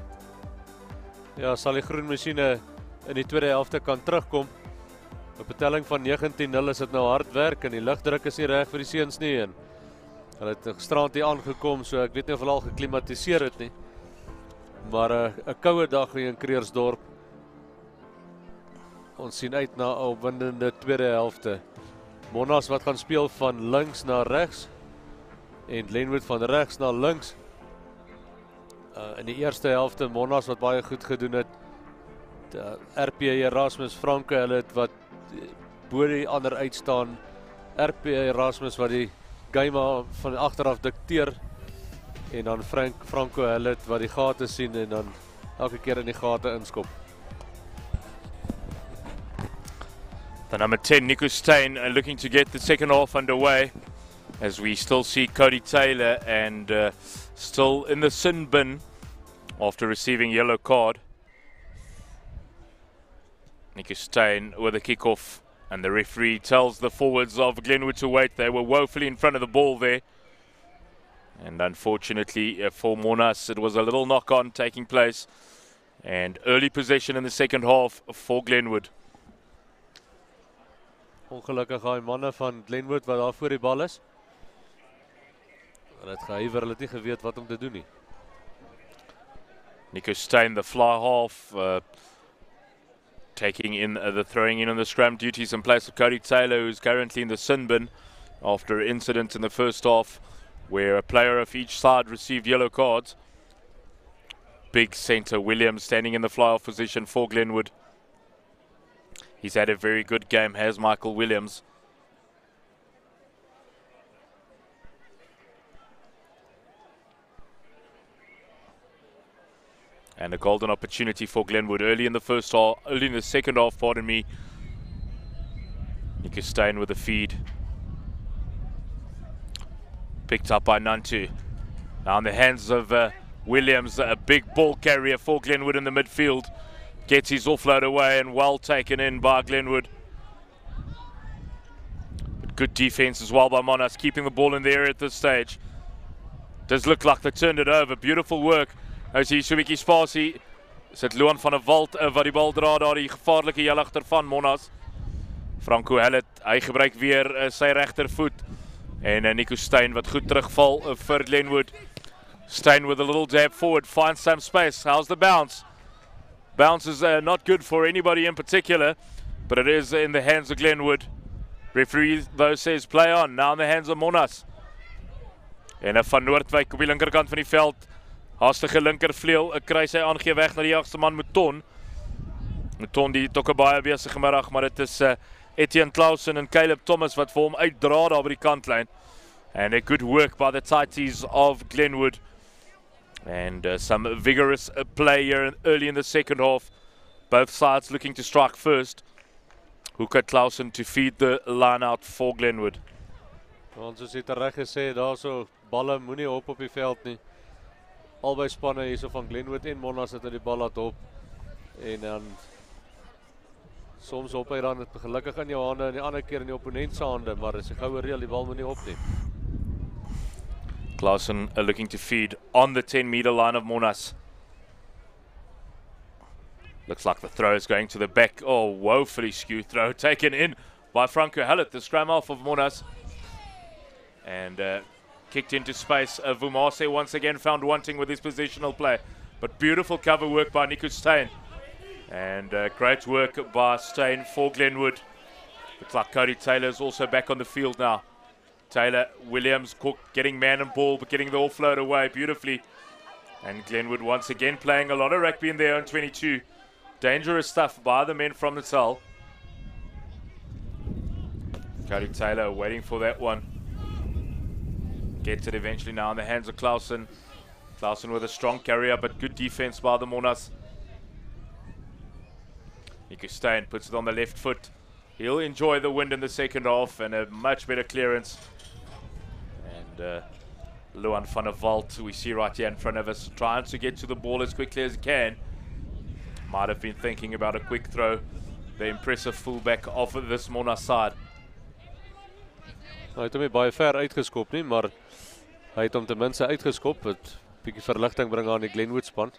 Ja, sal die groen masjiene in die tweede helfte kan terugkom. Op 'n telling van 19-0 is dit nou hard werk en die lugdruk is nie reg vir die seuns nie en hulle het gisterand hier aangekom, so ek weet nie of hulle al geklimatiseer het nie. Maar 'n koue dag hier in Kreersdorp. Ons sien uit na 'n opwindende tweede helfte. Monas wat gaan speel van links na regs en Glenwood van regs na links. In die eerste helfte Monas wat baie goed gedoen het. RP Erasmus Franco, hulle het wat bo die ander uitstaan. RP Erasmus wat die game van agteraf dikteer en dan Franco hulle het wat die gate sien en dan elke keer in die gate inskop. The number 10, Nico Steyn, looking to get the second half underway as we still see Cody Taylor and still in the sin bin after receiving yellow card. Nico Steyn with a kick-off and the referee tells the forwards of Glenwood to wait. They were woefully in front of the ball there. And unfortunately for Monas, it was a little knock-on taking place and early possession in the second half for Glenwood. Ongelukkig daai manne van Glenwood wat daar voor die bal is. Hulle het gehuiwer, hulle het nie geweet wat om te doen nie. Nico Steyn, the fly half, taking in the throwing in on the scrum duties in place of Cody Taylor, who's currently in the sin bin after an incident in the first half where a player of each side received yellow cards. Big centre Williams standing in the fly-off position for Glenwood. He's had a very good game, has Michael Williams. And a golden opportunity for Glenwood early in the first half, early in the second half, pardon me. Nico Steyn with the feed. Picked up by Nantu. Now in the hands of Williams, a big ball carrier for Glenwood in the midfield. Gets his offload away and well taken in by Glenwood. But good defense as well by Monas, keeping the ball in the area at this stage. Does look like they turned it over. Beautiful work. Nou sien so 'n bietjie spasie. Sit Loan van der Walt wat die bal dra daar, die gevaarlike heel agter van Monas. Franco Hellet, hy gebruik weer sy regtervoet. En Nico Steyn wat goed terugval vir Glenwood. Steyn with a little jab forward, finds some space. How's the bounce? Bounce is not good for anybody in particular, but it is in the hands of Glenwood. Referee though says play on, now in the hands of Monas. En van Noordwyk op die linkerkant van die veld. Haastige linkervleuel, kry sy aangee weg na die jagste man Mouton. Mouton die het ook 'n baie besige middag, maar dit is Etienne Clausen en Caleb Thomas wat vir hom uitdra daar by die kantlyn. And a good work by the tighties of Glenwood. And some vigorous play here early in the second half. Both sides looking to strike first. Hooker Clausen to feed the line out for Glenwood. Want soos het reg gesê, daarso balle moenie hop op die veld nie. Albei spanne hierso van Glenwood en Monas het die bal laat hop. En dan soms hop hy dan gelukkig in jou hande en die ander keer in die opponent se hande, maar as jy goue reël, die bal moenie hop nie. Clausen looking to feed on the 10-meter line of Monas. Looks like the throw is going to the back. Oh, woefully skewed throw taken in by Franco Hellet, the scrum half of Monas. And kicked into space. Vumase once again found wanting with his positional play. But beautiful cover work by Nico Steyn. And great work by Steyn for Glenwood. Looks like Cody Taylor is also back on the field now. Taylor, Williams, Cook getting man and ball, but getting the offload away beautifully. And Glenwood once again playing a lot of rugby in their own 22. Dangerous stuff by the men from Natal. Cody Taylor waiting for that one. Gets it eventually now in the hands of Clausen. Clausen with a strong carrier, but good defense by the Monas. Nico Steyn puts it on the left foot. he'll enjoy the wind in the second half and a much better clearance. And Luan van der Walt, we see right here in front of us, trying to get to the ball as quickly as he can. Might have been thinking about a quick throw. The impressive fullback of this Mona side. Hy het hom nie baie ver uitgeskop nie, maar hy het hom ten minste uitgeskop, wat bietjie verligting bring aan die Glenwood span.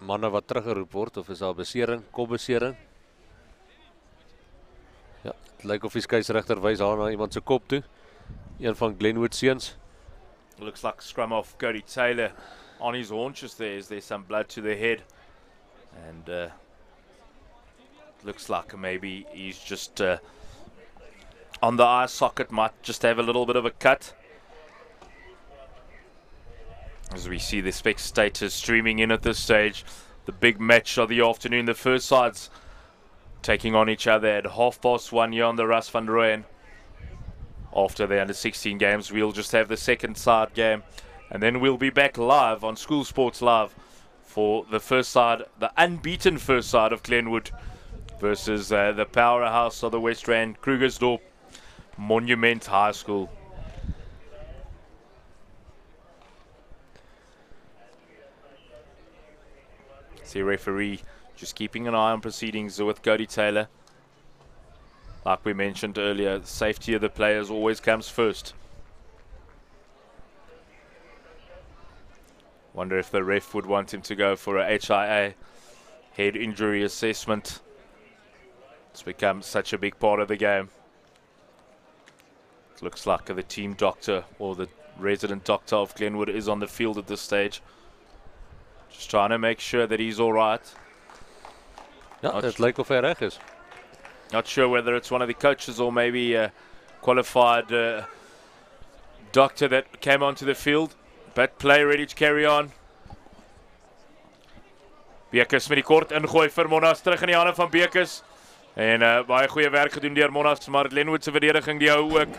Manne wat teruggeroep word, of is daar besering, kopbesering? Ja, het lyk of die skeieregter wys daar na iemand se kop toe. Een van Glenwood seuns. Looks like scrum off Cody Taylor on his haunches there. Is there some blood to the head? And looks like maybe he's just on the eye socket, might just have a little bit of a cut. As we see the spectators streaming in at this stage, the big match of the afternoon, the first sides taking on each other at 1:30 here on the Ras van Rooyen. After the under-16 games, we'll just have the second side game, and then we'll be back live on School Sports Live for the first side, the unbeaten first side of Glenwood versus the powerhouse of the West Rand, Krugersdorp Monument High School. See referee just keeping an eye on proceedings with Cody Taylor. Like we mentioned earlier, safety of the players always comes first. Wonder if the ref would want him to go for a HIA, head injury assessment. It's become such a big part of the game. It looks like the team doctor or the resident doctor of Glenwood is on the field at this stage. Just trying to make sure that he's all right. Ja, dit lyk of hy reg is. Not sure whether it's one of the coaches or maybe a qualified doctor that came onto the field. But play ready to carry on. Bekes met die kort ingooi vir Monas, terug in die hande van Bekes. En baie goeie werk gedoen deur Monas, maar Glenwood se verdediging die hou ook.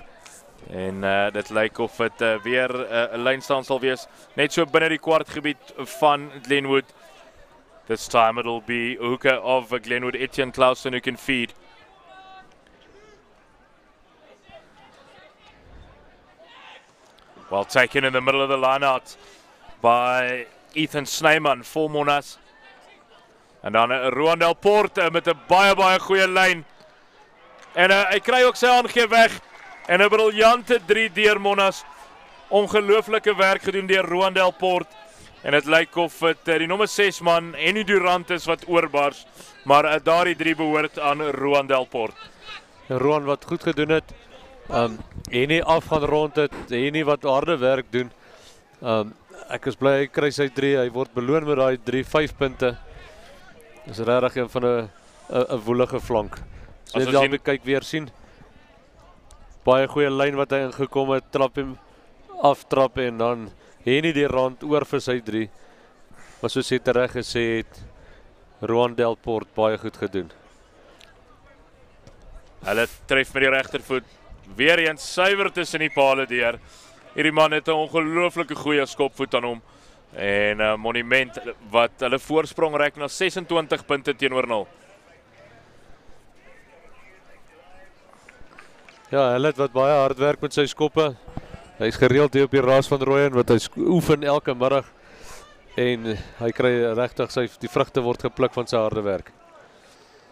En dit lyk of dit weer 'n lynstaan sal wees. Net so binne die kwartgebied van Glenwood. This time it'll be hooker of Glenwood, Etienne Clausen, who can feed. Well taken in the middle of the line out by Ethan Snyman for Monas. En dan Roan Delpoort met 'n baie goeie lyn. En hy kry ook sy aangee weg. En 'n briljante 3 deur Monas. Ongelooflike werk gedoen deur Roan Delpoort. En dit lyk of dit die nommer 6 man en die Durant is wat oorbars. Maar daardie 3 behoort aan Roan Delpoort. Roan wat goed gedoen het. En nie afgaan rond het, en nie wat harde werk doen. Ek is bly hy kry sy 3, hy word beloon met daai 5 punte. Dis regtig een van 'n woelige flank. So net daarby kyk weer sien. Baie goeie lyn wat hy ingekom het, trap hom aftrap en dan nie die rand oor vir sy 3. Maar soos hy reg gesê het, Roan Delpoort baie goed gedoen. Hulle tref met die regtervoet. Weer eens suiwer tussen die pale deur. Hierdie man het 'n ongelooflike goeie skopvoet aan hom. En Monument wat hulle voorsprong rek na 26 punte teenoor 0. Ja, hulle het wat baie hard werk met sy skoppe. Hy is gereeld hier op die Ras van Rooyen wat hy oefen elke middag. En hy kry regtig die vrugte word gepluk van sy harde werk.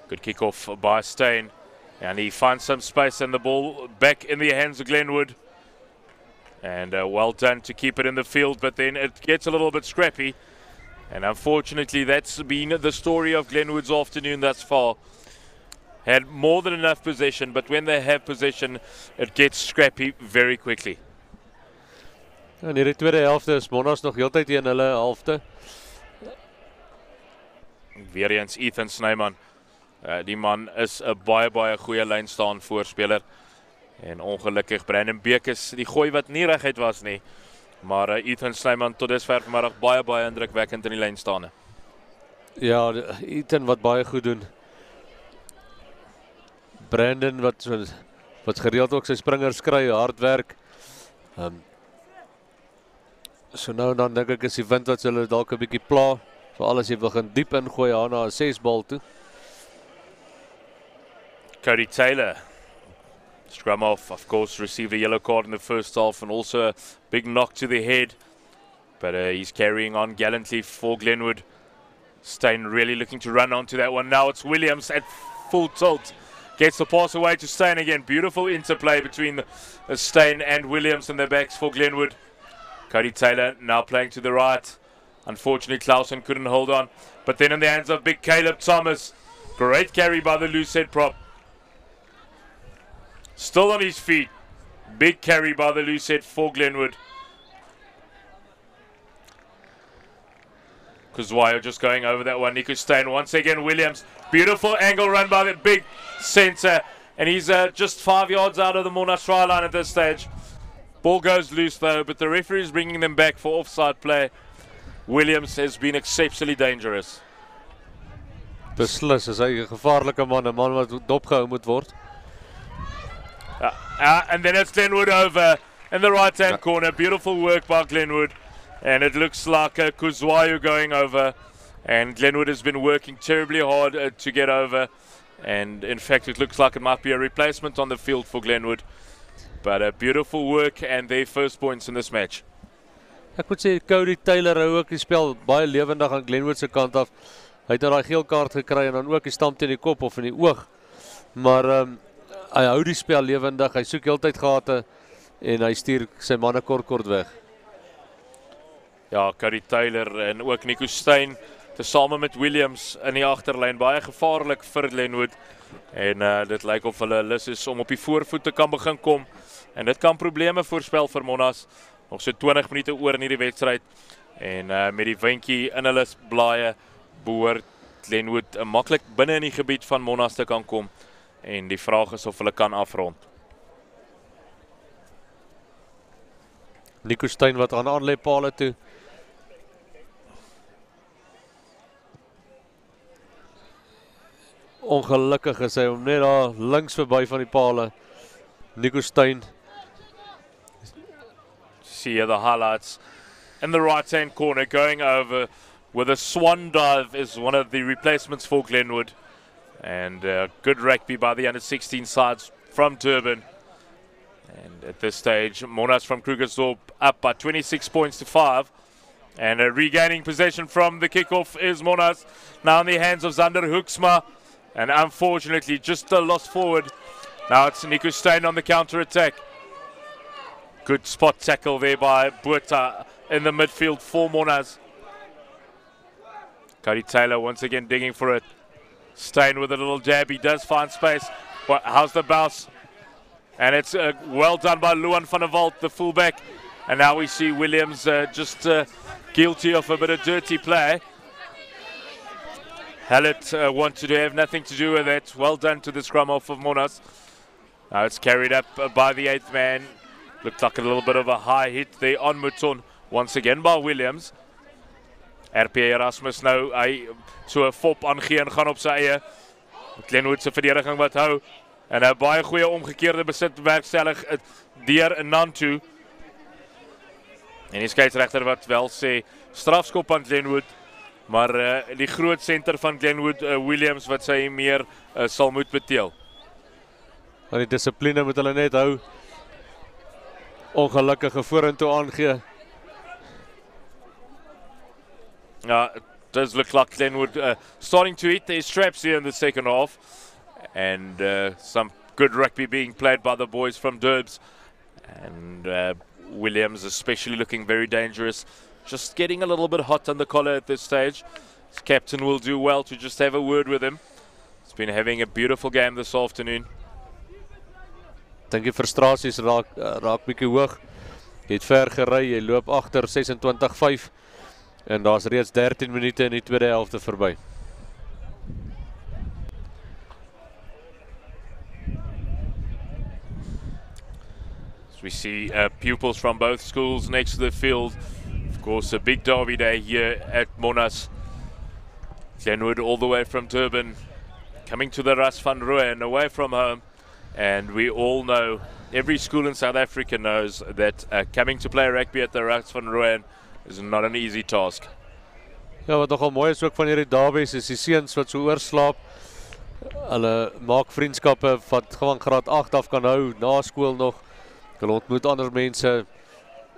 Good kick-off by Steyn. And he finds some space and the ball back in the hands of Glenwood. And well done to keep it in the field, but then it gets a little bit scrappy. And unfortunately, that's been the story of Glenwood's afternoon thus far. Had more than enough possession, but when they have possession, it gets scrappy very quickly. In die tweede helfte is Monas nog heeltyd in hulle helfte. Weer eens Ethan Snyman. Die man is 'n baie goeie lynstaan voorspeler. En ongelukkig Brandon Bekes, die gooi wat nie reguit was nie. Maar Ethan Snyman tot dusver vanmiddag baie indrukwekkend in die lynstaande. Ja, Ethan wat baie goed doen. Brandon wat gereeld ook sy springers kry, hard werk. So nou en dan dink ek is die wind wat hulle dalk 'n bietjie pla, veral as jy begin diep ingooi na 'n 6 bal toe. Cody Taylor, scrum off, of course, received a yellow card in the first half and also a big knock to the head. But he's carrying on gallantly for Glenwood. Steyn really looking to run onto that one. Now it's Williams at full tilt. Gets the pass away to Steyn again. Beautiful interplay between Steyn and Williams in the backs for Glenwood. Cody Taylor now playing to the right. Unfortunately, Clausen couldn't hold on. But then in the hands of big Caleb Thomas. Great carry by the loose head prop. Still on his feet. Big carry by the loose head for Glenwood. Kuzwayo just going over that one. Nico Steyn once again. Williams. Beautiful angle run by the big centre. And he's just 5 yards out of the Monash try line at this stage. Ball goes loose though, but the referee is bringing them back for offside play. Williams has been exceptionally dangerous. Beslis is hy 'n gevaarlike man, 'n man wat dopgehou moet word. And then it's Glenwood over in the right-hand corner. Beautiful work by Glenwood. And it looks like Kuzwayo going over. And Glenwood has been working terribly hard to get over. And in fact, it looks like it might be a replacement on the field for Glenwood. But a beautiful work and their first points in this match. Ek moet sê Cody Taylor hou ook die spel baie lewendig aan Glenwood se kant af. Hy het nou daai geel kaart gekry en dan ook die stamp teen die kop of in die oog. Maar hy hou die spel lewendig. Hy soek heeltyd gate en hy stuur sy manne kort weg. Ja, Cody Taylor en ook Nico Steyn tesame met Williams in die agterlyn, baie gevaarlik vir Glenwood. En dit lyk of hulle lus is om op die voorvoet te kan begin kom. En dit kan probleme voorspel vir Monash. Nog so 20 minute oor in hierdie wedstryd. En met die windjie in hulle blaaie behoort Glenwood maklik binne in die gebied van Monash te kan kom. En die vraag is of hulle kan afrond. Nico Steyn wat aanlê pale toe. Ongelukkig is hy om net daar links verby van die pale. Nico Steyn. See the highlights in the right-hand corner going over with a swan dive is one of the replacements for Glenwood. And good rugby by the under-16 sides from Durban. And at this stage, Monash from Krugersdorp up by 26 points to 5. And regaining possession from the kickoff is Monash. Now in the hands of Zander Hoeksma. And unfortunately, just a loss forward. Now it's Nico Steyn on the counter-attack. Good spot tackle there by Buerta in the midfield for Monash. Cody Taylor once again digging for it. Steyn with a little jab. He does find space. But how's the bounce? And it's well done by Luan van der Walt, the fullback. And now we see Williams just guilty of a bit of dirty play. Hallett wanted to have nothing to do with it. Well done to the scrum off of Monash. Now it's carried up by the 8th man. Looked like a little bit of a high hit there on Mouton. Once again by Williams. RP Erasmus nou hy so 'n fop aangee en gaan op sy eie. Glenwood se verdediging wat hou. En 'n baie goeie omgekeerde besit werkstellig deur Nantu. En die skeieregter wat wel sê strafskop aan Glenwood. Maar die groot senter van Glenwood, Williams, wat sy meer sal moet beteel. En die dissipline moet hulle net hou. Ongelukkige vorentoe aangee. It does look like Glenwood starting to eat their straps here in the second half. And some good rugby being played by the boys from Durbs. And Williams especially looking very dangerous. Just getting a little bit hot on the collar at this stage. His captain will do well to just have a word with him. He's been having a beautiful game this afternoon. Dink die frustrasies raak bietjie hoog. Jy het ver gery, jy loop agter 26-5 en daar's reeds 13 minute in die tweede helfte verby. So we see pupils from both schools next to the field. Of course, a big derby day here at Monash. Glenwood all the way from Durban, coming to the Ras van Rooyen away from home. And we all know, every school in South Africa knows that coming to play rugby at the Ras van Rooyen is not an easy task. Ja, wat nogal mooi is ook van hierdie derbies is die seuns wat so oorslaap. Hulle maak vriendskappe wat gewoon graad 8 af kan hou, na skool nog. Hulle ontmoet ander mense.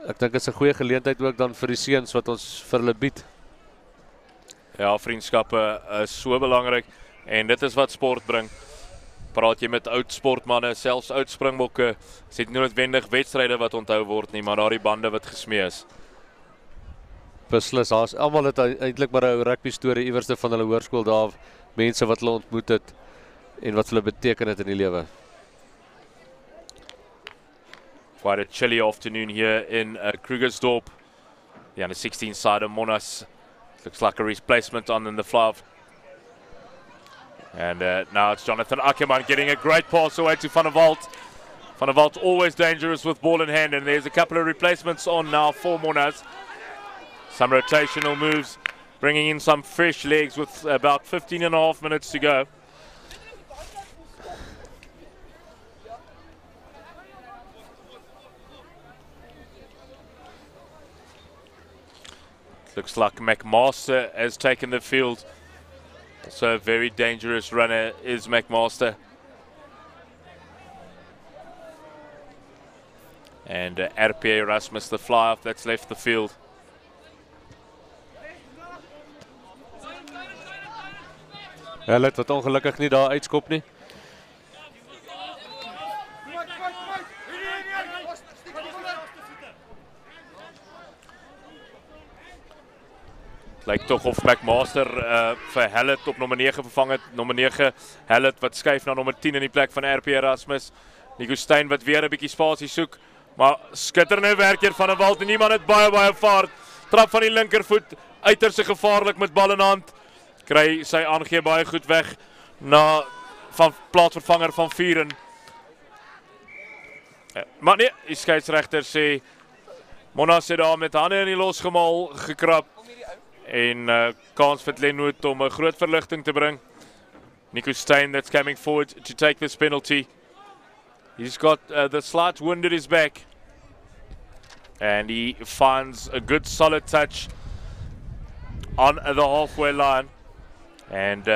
Ek dink dit is 'n goeie geleentheid ook dan vir die seuns wat ons vir hulle bied. Ja, vriendskappe is so belangrik en dit is wat sport bring. Praat jy met oud sportmanne, selfs oud springbokke, is dit nie noodwendig wedstryde wat onthou word nie, maar daardie bande wat gesmee is. Beslis, almal het eintlik maar 'n rugby storie iewerste van hulle hoërskool daar, mense wat hulle ontmoet het en wat hulle beteken het in die lewe. Quite a chilly afternoon here in Krugersdorp. The under 16 side of Monas. Looks like a replacement on in the fly-off. And now it's Jonathan Ackerman getting a great pass away to Van der Walt. Van der Walt always dangerous with ball in hand, and there's a couple of replacements on now for Monas. Some rotational moves, bringing in some fresh legs with about 15.5 minutes to go. Looks like McMaster has taken the field. So a very dangerous runner is McMaster. And RP Erasmus, the fly-off that's left the field. Hulle het wat ongelukkig nie daar uitskop nie. Lyk tog of McMaster vir Hallett op nommer 9 vervang het. Nommer 9 Hallett wat skuif na nommer 10 in die plek van RP Erasmus. Nico Steyn wat weer 'n bietjie spasie soek, maar skitterende werk hier van 'n Walt en iemand het baie vaart. Trap van die linkervoet, uiters gevaarlik met bal in hand. Kry sy aangee baie goed weg na van plaatsvervanger van Vieren. Maar nee, die skeieregter sê Monas het daar met hande in die losgemaal gekrap. En kans vir Glenwood om 'n groot verligting te bring. Nico Steyn that's coming forward to take this penalty. He's got the slight wound at his back. And he finds a good solid touch on the halfway line. And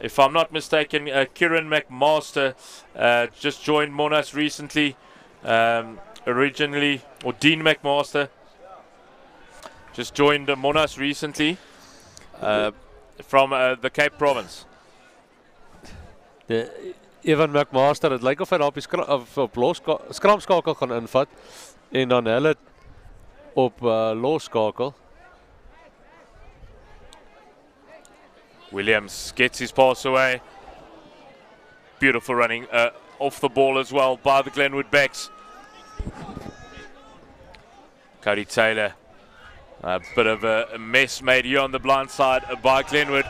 if I'm not mistaken, Kieran McMaster just joined Monas recently. Originally, or Dean McMaster just joined Monas recently from the Cape Province. Evan McMaster, het lyk of hy daar op skramskakel gaan invat en dan hulle op losskakel. Williams gets his pass away. Beautiful running off the ball as well by the Glenwood backs. Cody Taylor. A bit of a mess made here on the blind side by Glenwood.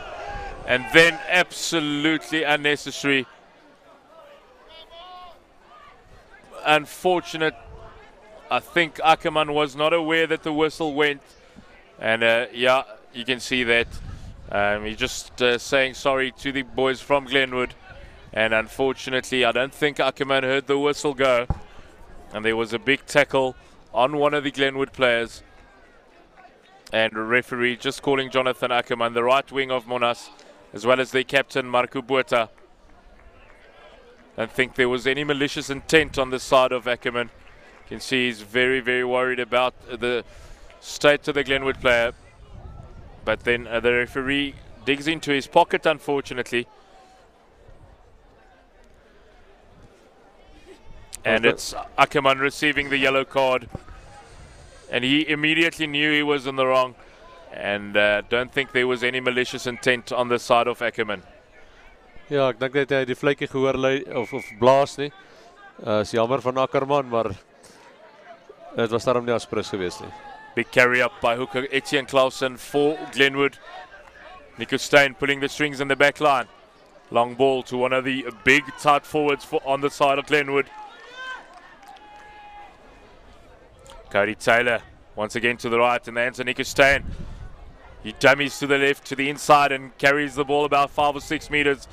And then absolutely unnecessary. Unfortunate. I think Ackerman was not aware that the whistle went. And yeah, you can see that. He's just saying sorry to the boys from Glenwood. And unfortunately, I don't think Ackerman heard the whistle go. And there was a big tackle on one of the Glenwood players. And the referee just calling Jonathan Ackerman, the right wing of Monas, as well as their captain Marco Buerta. Don't think there was any malicious intent on the side of Ackerman. You can see he's very worried about the state of the Glenwood player. But then the referee digs into his pocket, unfortunately. And it's Ackerman receiving the yellow card. And he immediately knew he was in the wrong. And don't think there was any malicious intent on the side of Ackerman. Ja, ek dink dat hy die vletjie gehoor of blaas nie. Is jammer van Ackerman, maar dit was daarom nie aspres geweest nie. Big carry up by hooker Etienne Clausen for Glenwood. Nico Steyn pulling the strings in the back line. Long ball to one of the big tight forwards on the side of Glenwood. Cody Taylor once again to the right in the hands of Nico Steyn. He dummies to the left to the inside and carries the ball about 5 or 6 meters.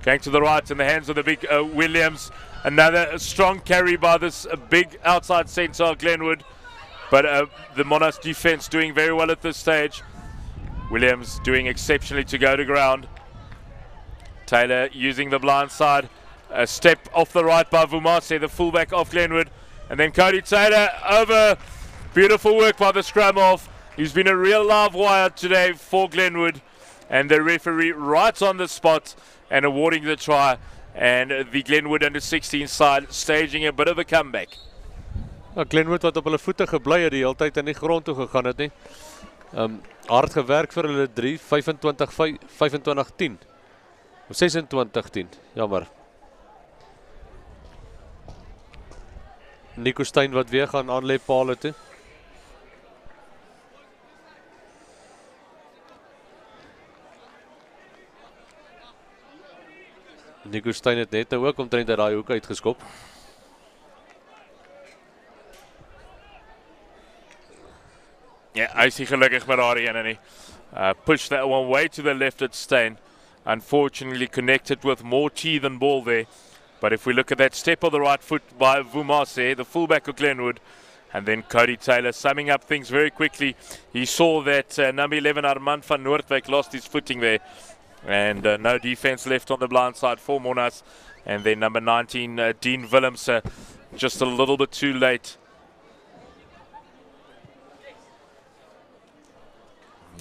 Going to the right in the hands of the big Williams. Another strong carry by this big outside centre of Glenwood. But the Monash defense doing very well at this stage. Williams doing exceptionally to go to ground. Taylor using the blind side. A step off the right by Vumase, the fullback of Glenwood. And then Cody Taylor over. Beautiful work by the scrum off. He's been a real live wire today for Glenwood. And the referee right on the spot and awarding the try. And the Glenwood under-16 side staging a bit of a comeback. Glenwood wat op hulle voete gebly het die hele tyd in die grond toe gegaan het nie. Hard gewerk vir hulle 3, 25-10. Of 26-10, jammer. Nico Steyn wat weer gaan aanlê pale toe. Nico Steyn het net ook omtrent uit daai hoek uitgeskop. Yeah, hy is nie gelukkig met daardie ene nie. Pushed that one way to the left at Steyn. Unfortunately connected with more tee than ball there. But if we look at that step of the right foot by Vumase, the fullback of Glenwood, and then Cody Taylor summing up things very quickly. He saw that number 11 Armand van Noordwijk lost his footing there. And no defense left on the blind side for Monash. And then number 19 Dean Willems just a little bit too late.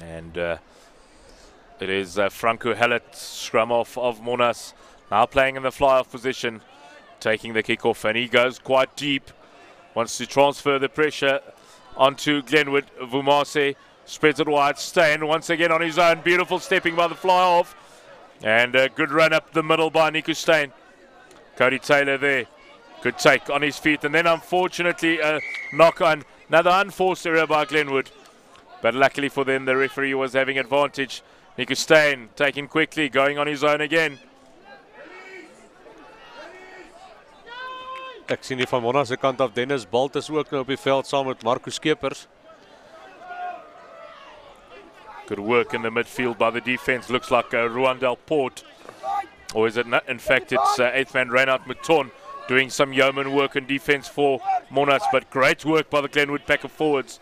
And it is Franco Hallett, scrum off of Monash, now playing in the fly-off position, taking the kick-off, and he goes quite deep, wants to transfer the pressure onto Glenwood. Vumase spreads it wide, Steyn once again on his own, beautiful stepping by the fly-off, and a good run up the middle by Nico Steyn. Cody Taylor there, good take on his feet, and then unfortunately a knock on, another unforced error by Glenwood. But luckily for them, the referee was having advantage. Nico Steyn taking quickly, going on his own again. Ek sien nie van Monash se kant af, Dennis Balt is ook nou op die veld saam met Marco Skeepers. Good work in the midfield by the defense. Looks like Ruandel Port. Or is it not? In fact, it's 8th man Reinhard Mouton doing some yeoman work in defense for Monash. But great work by the Glenwood pack of forwards,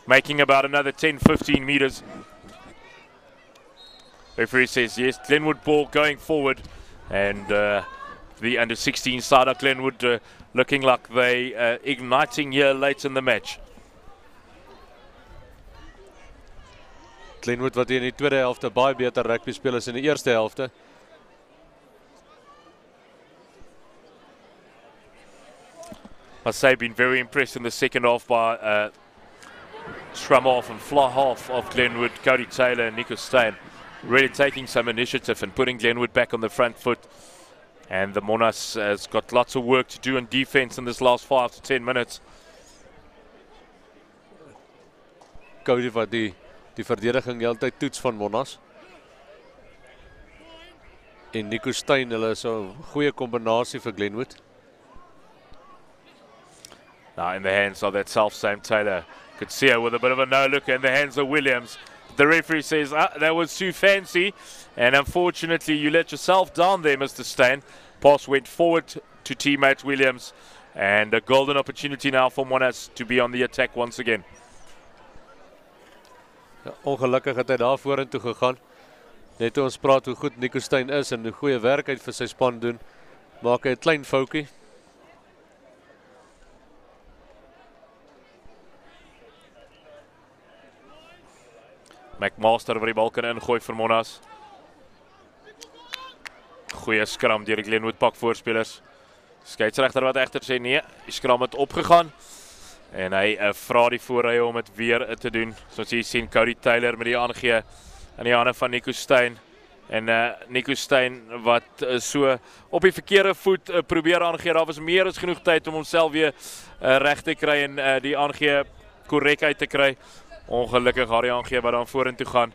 making about another 10-15 meters. Referee says yes, Glenwood ball going forward, and the under-16 side of Glenwood looking like they igniting here late in the match. Glenwood wat hier in die tweede helfte baie beter rugby speel as in die eerste helfte. Must say, been very impressed in the second half by scrum off and fly half of Glenwood, Cody Taylor and Nico Steyn. Really taking some initiative and putting Glenwood back on the front foot. And the Monash has got lots of work to do in defense in this last 5 to 10 minutes. Cody wat die verdediging die hele tyd toets van Monash. En Nico Steyn, hulle is 'n goeie kombinasie vir Glenwood. Now in the hands of that self-same Taylor. Could see her with a bit of a no-look in the hands of Williams. The referee says, that was too fancy. And unfortunately, you let yourself down there, Mr. Steyn. Pass went forward to teammate Williams. And a golden opportunity now for Monash to be on the attack once again. Ja, ongelukkig het hy daar vorentoe gegaan. Net toe ons praat hoe goed Nico Steyn is en hoe goeie werk hy vir sy span doen, maak hy 'n klein foutjie. McMaster wat die bal kan ingooi vir Monash. Goeie skram deur die Glenwood pak voorspelers. Skeieregter wat egter sê nee, die skram het opgegaan. En hy vra die voorrye om dit weer te doen. Soos jy sien, Cody Taylor met die aangee in die hande van Nico Steyn. En Nico Steyn wat so op die verkeerde voet probeer aangee. Daar was meer as genoeg tyd om homself weer reg te kry en die aangee korrek uit te kry. Ongelukkig haar die aangee wat dan vorentoe gaan.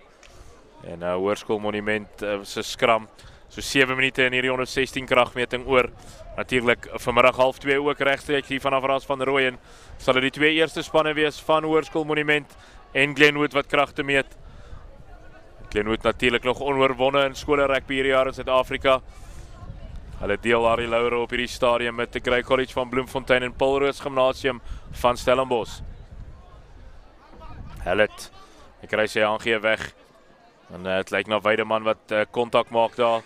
En Hoërskool Monument se skram. So 7 minute in hierdie 116 kragmeting oor. Natuurlik vanmiddag 1:30 ook regstreeks hier vanaf Ras van Rooyen. Sal dit die twee eerste spanne wees van Hoërskool Monument en Glenwood wat kragte meet. Glenwood natuurlik nog onoorwonne in skole rugby hierdie jaar in Suid-Afrika. Hulle deel haar die laure op hierdie stadium met die Grey College van Bloemfontein en Paulroos Gimnasium van Stellenbosch. Hellet, hy kry sy aangee weg. En het lyk na Weideman wat kontak maak daar.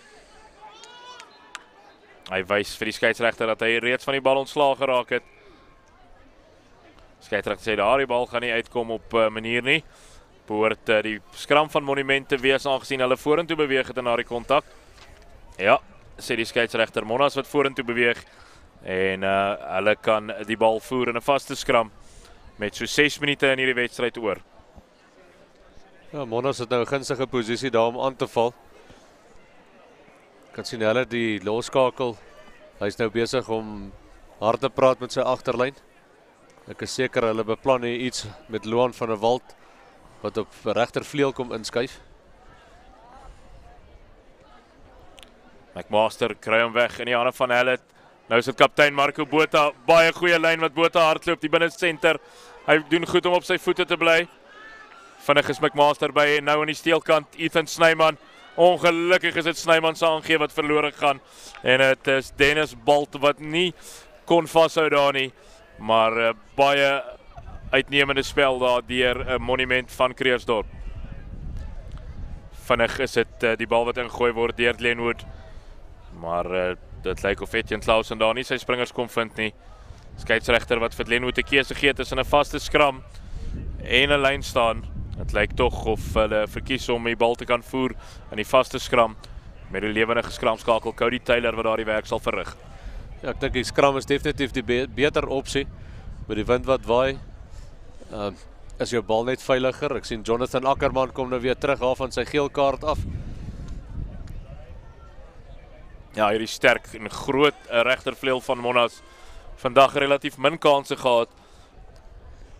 Hy wys vir die skeieregter dat hy reeds van die bal ontslaag geraak het. Skeieregter sê daar die bal gaan nie uitkom op manier nie. Behoort die skram van Monument te wees aangesien hulle vorentoe beweeg het en na die kontak. Ja, sê die skeieregter, Monas wat vorentoe beweeg en hulle kan die bal voer in 'n vaste skram met so 6 minute in hierdie wedstryd oor. Ja, Monas het nou 'n gunstige posisie daar om aan te val. Kan sien hulle die loskakel. Hy's nou besig om hard te praat met sy agterlyn. Ek is seker hulle beplan hier iets met Loan van der Walt wat op regtervleuel kom inskuif. McMaster kry hom weg in die hande van Hellet. Nou is dit kaptein Marco Botha, baie goeie lyn wat Botha hardloop die binne senter. Hy doen goed om op sy voete te bly. Vinnig is McMaster by en nou aan die steelkant Ethan Snyman. Ongelukkig is dit Snyman se aangee wat verlore gaan. En dit is Dennis Balt wat nie kon vashou daar nie. Maar baie uitnemende spel daar deur 'n Monument van Kreersdorp. Vinnig is dit die bal wat ingegooi word deur Glenwood. Maar dit lyk of Etienne Clausen daar nie sy springers kon vind nie. Skeieregter wat vir Glenwood 'n keuse gee tussen 'n vaste skram en 'n lyn staan. Het lyk tog of hulle verkies om die bal te kan voer in die vaste skram met die lewendige skramskakel Cody Taylor wat daardie werk sal verrig. Ja, ek dink die skram is definitief die beter opsie. Met die wind wat waai, is jou bal net veiliger. Ek sien Jonathan Ackerman kom nou weer terug af van sy geel kaart af. Ja, hierdie sterk en groot regtervleuel van Monas. Vandag relatief min kanse gehad.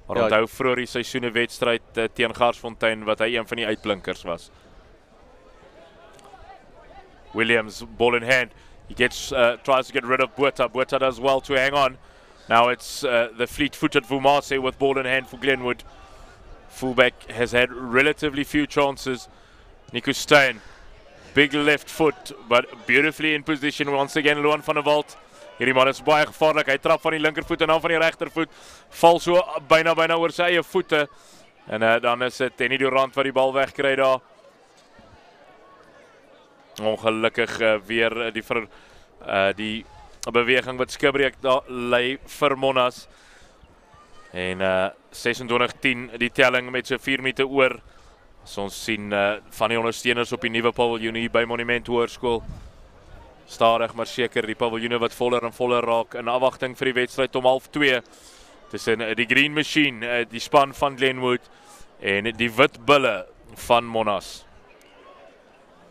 Maar onthou vroeër die seisoene wedstryd teen Garsfontein wat hy een van die uitblinkers was. Williams, ball in hand. He tries to get rid of Botha. Botha does well to hang on. Now it's the fleet-footed Vumase with ball in hand for Glenwood. Fullback has had relatively few chances. Nico Steyn, big left foot, but beautifully in position once again. Loan van der Walt. Hierdie man is baie gevaarlik. Hy trap van die linkervoet en dan van die regtervoet. Val so byna oor sy eie voete. En dan is dit Henny Durant wat die bal wegkry daar. Ongelukkig weer die beweging wat skibreek daar lei vir Monas. En 26-10 die telling met so 4 minute oor. As ons sien van die ondersteuners op die nuwe paviljoen hier by Monument Hoërskool. Stadig maar seker die paviljoene wat voller en voller raak in afwagting vir die wedstryd om 1:30 tussen die Green Machine, die span van Glenwood en die wit bulle van Monas.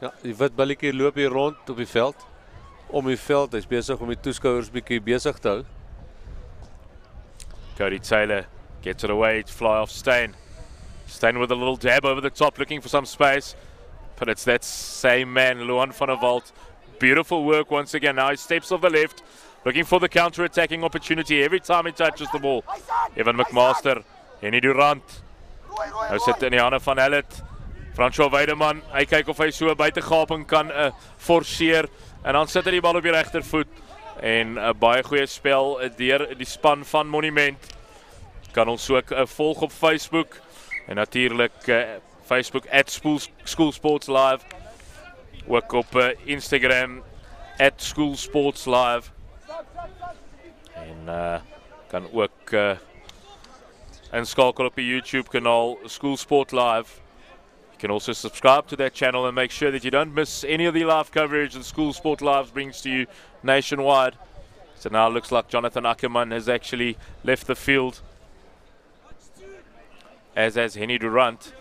Ja, die wit bulletjie loop hier rond op die veld. Om die veld, hy's besig om die toeskouers bietjie besig te hou. Cody Taylor gets it away, it's fly off Steyn. Steyn with a little dab over the top looking for some space. But it's that same man, Loan van der Walt. Beautiful work once again. Now he steps off the left, looking for the counter-attacking opportunity every time he touches the ball. Evan McMaster, Henny Durant. Nou sit in die hande van Hellet. François Weideman, hy kyk of hy so buitegaping kan forceer. En dan sit hy die bal op die regtervoet. En 'n baie goeie spel deur die span van Monument. Kan ons ook volg op Facebook. En natuurlik Facebook @SchoolSportsLive. Ook op Instagram @SchoolSportsLive. En kan ook inskakel op die YouTube kanaal SchoolSport Live. You can also subscribe to that channel and make sure that you don't miss any of the live coverage that SchoolSport Live brings to you nationwide. So now it looks like Jonathan Ackerman has actually left the field, as has Henny Durant.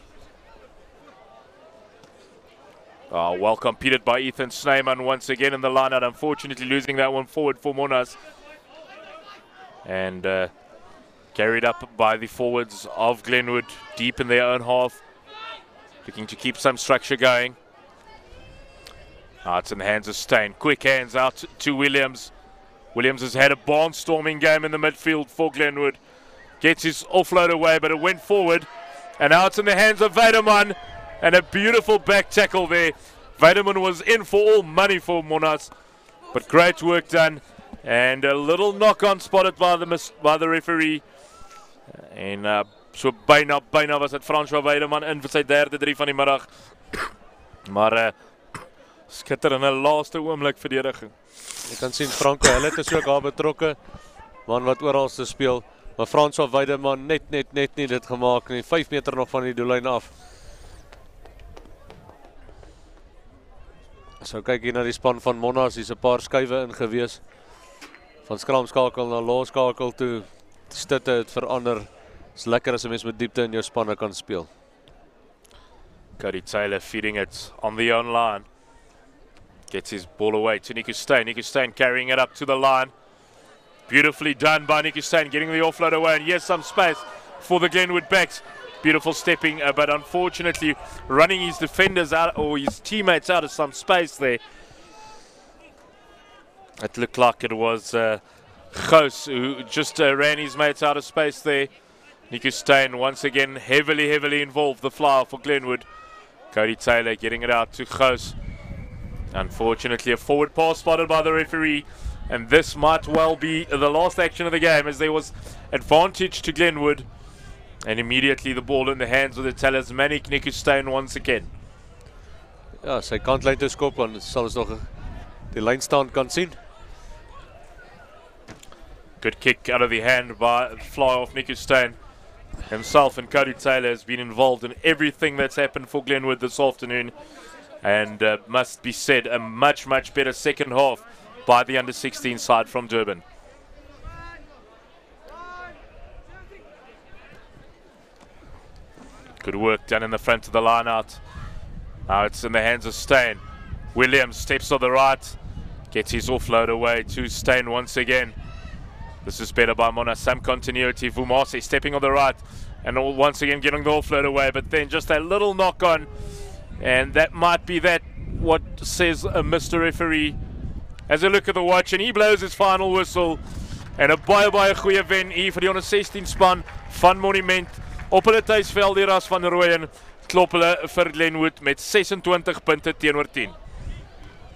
Well competed by Ethan Snyman once again in the line-out, unfortunately losing that one forward for Monas. And carried up by the forwards of Glenwood, deep in their own half, looking to keep some structure going. It's in the hands of Steyn. Quick hands out to Williams. Williams has had a barnstorming game in the midfield for Glenwood. Gets his offload away, but it went forward. And now it's in the hands of Weideman. And a beautiful back tackle there. Weideman was in for all money for Monas. But great work done. And a little knock-on spotted by the referee. And So byna was dit François Weideman in vir sy derde 3 van die middag. Maar skitterende laaste oomblik verdediging. Jy kan sien Franco Hillet is ook daar betrokke. Man wat oral te speel. Maar François Weideman net nie dit gemaak nie. 5 meter nog van die doellyn af. So kyk hier na die span van Monas, hier's 'n paar skuwe in gewees. Van skramskakel na laaskakel toe. Stitte het verander. Is lekker as 'n mens met diepte in jou spanne kan speel. Cody Taylor feeding it on the own line. Gets his ball away to Nico Steyn. Nico Steyn carrying it up to the line. Beautifully done by Nico Steyn, getting the offload away, and here's some space for the Glenwood backs. Beautiful stepping, but unfortunately running his defenders out, or his teammates out of some space there. It looked like it was Gous who just ran his mates out of space there. Nico Steyn once again heavily involved, the flyer for Glenwood. Cody Taylor getting it out to Gous. Unfortunately a forward pass spotted by the referee, and this might well be the last action of the game, as there was advantage to Glenwood, and immediately the ball in the hands of the talismanic Nico Steyn once again. Ja, sy kantlyn te skop, en sal ons nog die lynstand kan sien. Good kick out of the hand by fly off Nico Steyn. Himself and Cody Taylor has been involved in everything that's happened for Glenwood this afternoon, and must be said, a much better second half by the under-16 side from Durban. Good work done in the front of the line out. Now it's in the hands of Steyn. Williams steps on the right, gets his offload away to Steyn once again. This is better by Monas, some continuity. Vumase stepping on the right, and once again getting the offload away, but then just a little knock on, and that might be what says Mr. Referee. As a look at the watch, and he blows his final whistle, en 'n baie goeie wen hier vir die onder 16 span van Monument op hulle tuisveld. Die ras van Rooyen klop hulle vir Glenwood met 26 punte teenoor 10.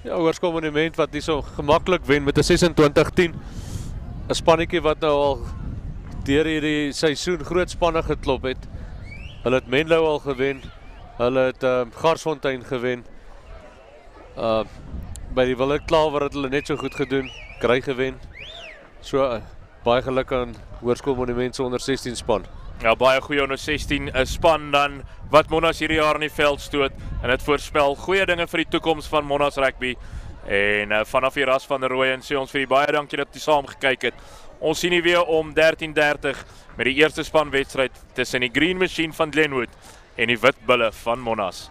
Ja, Hoërskool Monument wat nie so gemaklik wen met 'n 26-10. 'n Spannetjie wat nou al deur hierdie seisoen groot spanne geklop het. Hulle het Menlo al gewen. Hulle het Garsfontein gewen. By die Willet Klawer het hulle net so goed gedoen. Kry gewen. So baie geluk aan Hoërskool Monument se onder 16 span. Ja, baie goeie onder 16 span dan wat Monas hierdie jaar in die veld stoot, en dit voorspel goeie dinge vir die toekoms van Monas rugby. En vanaf die ras van Rooyen sê ons vir die baie dankie dat jy saam gekyk het. Ons sien nie weer om 13:30 met die eerste spanwedstryd tussen die Green Machine van Glenwood en die Wit Bulle van Monas.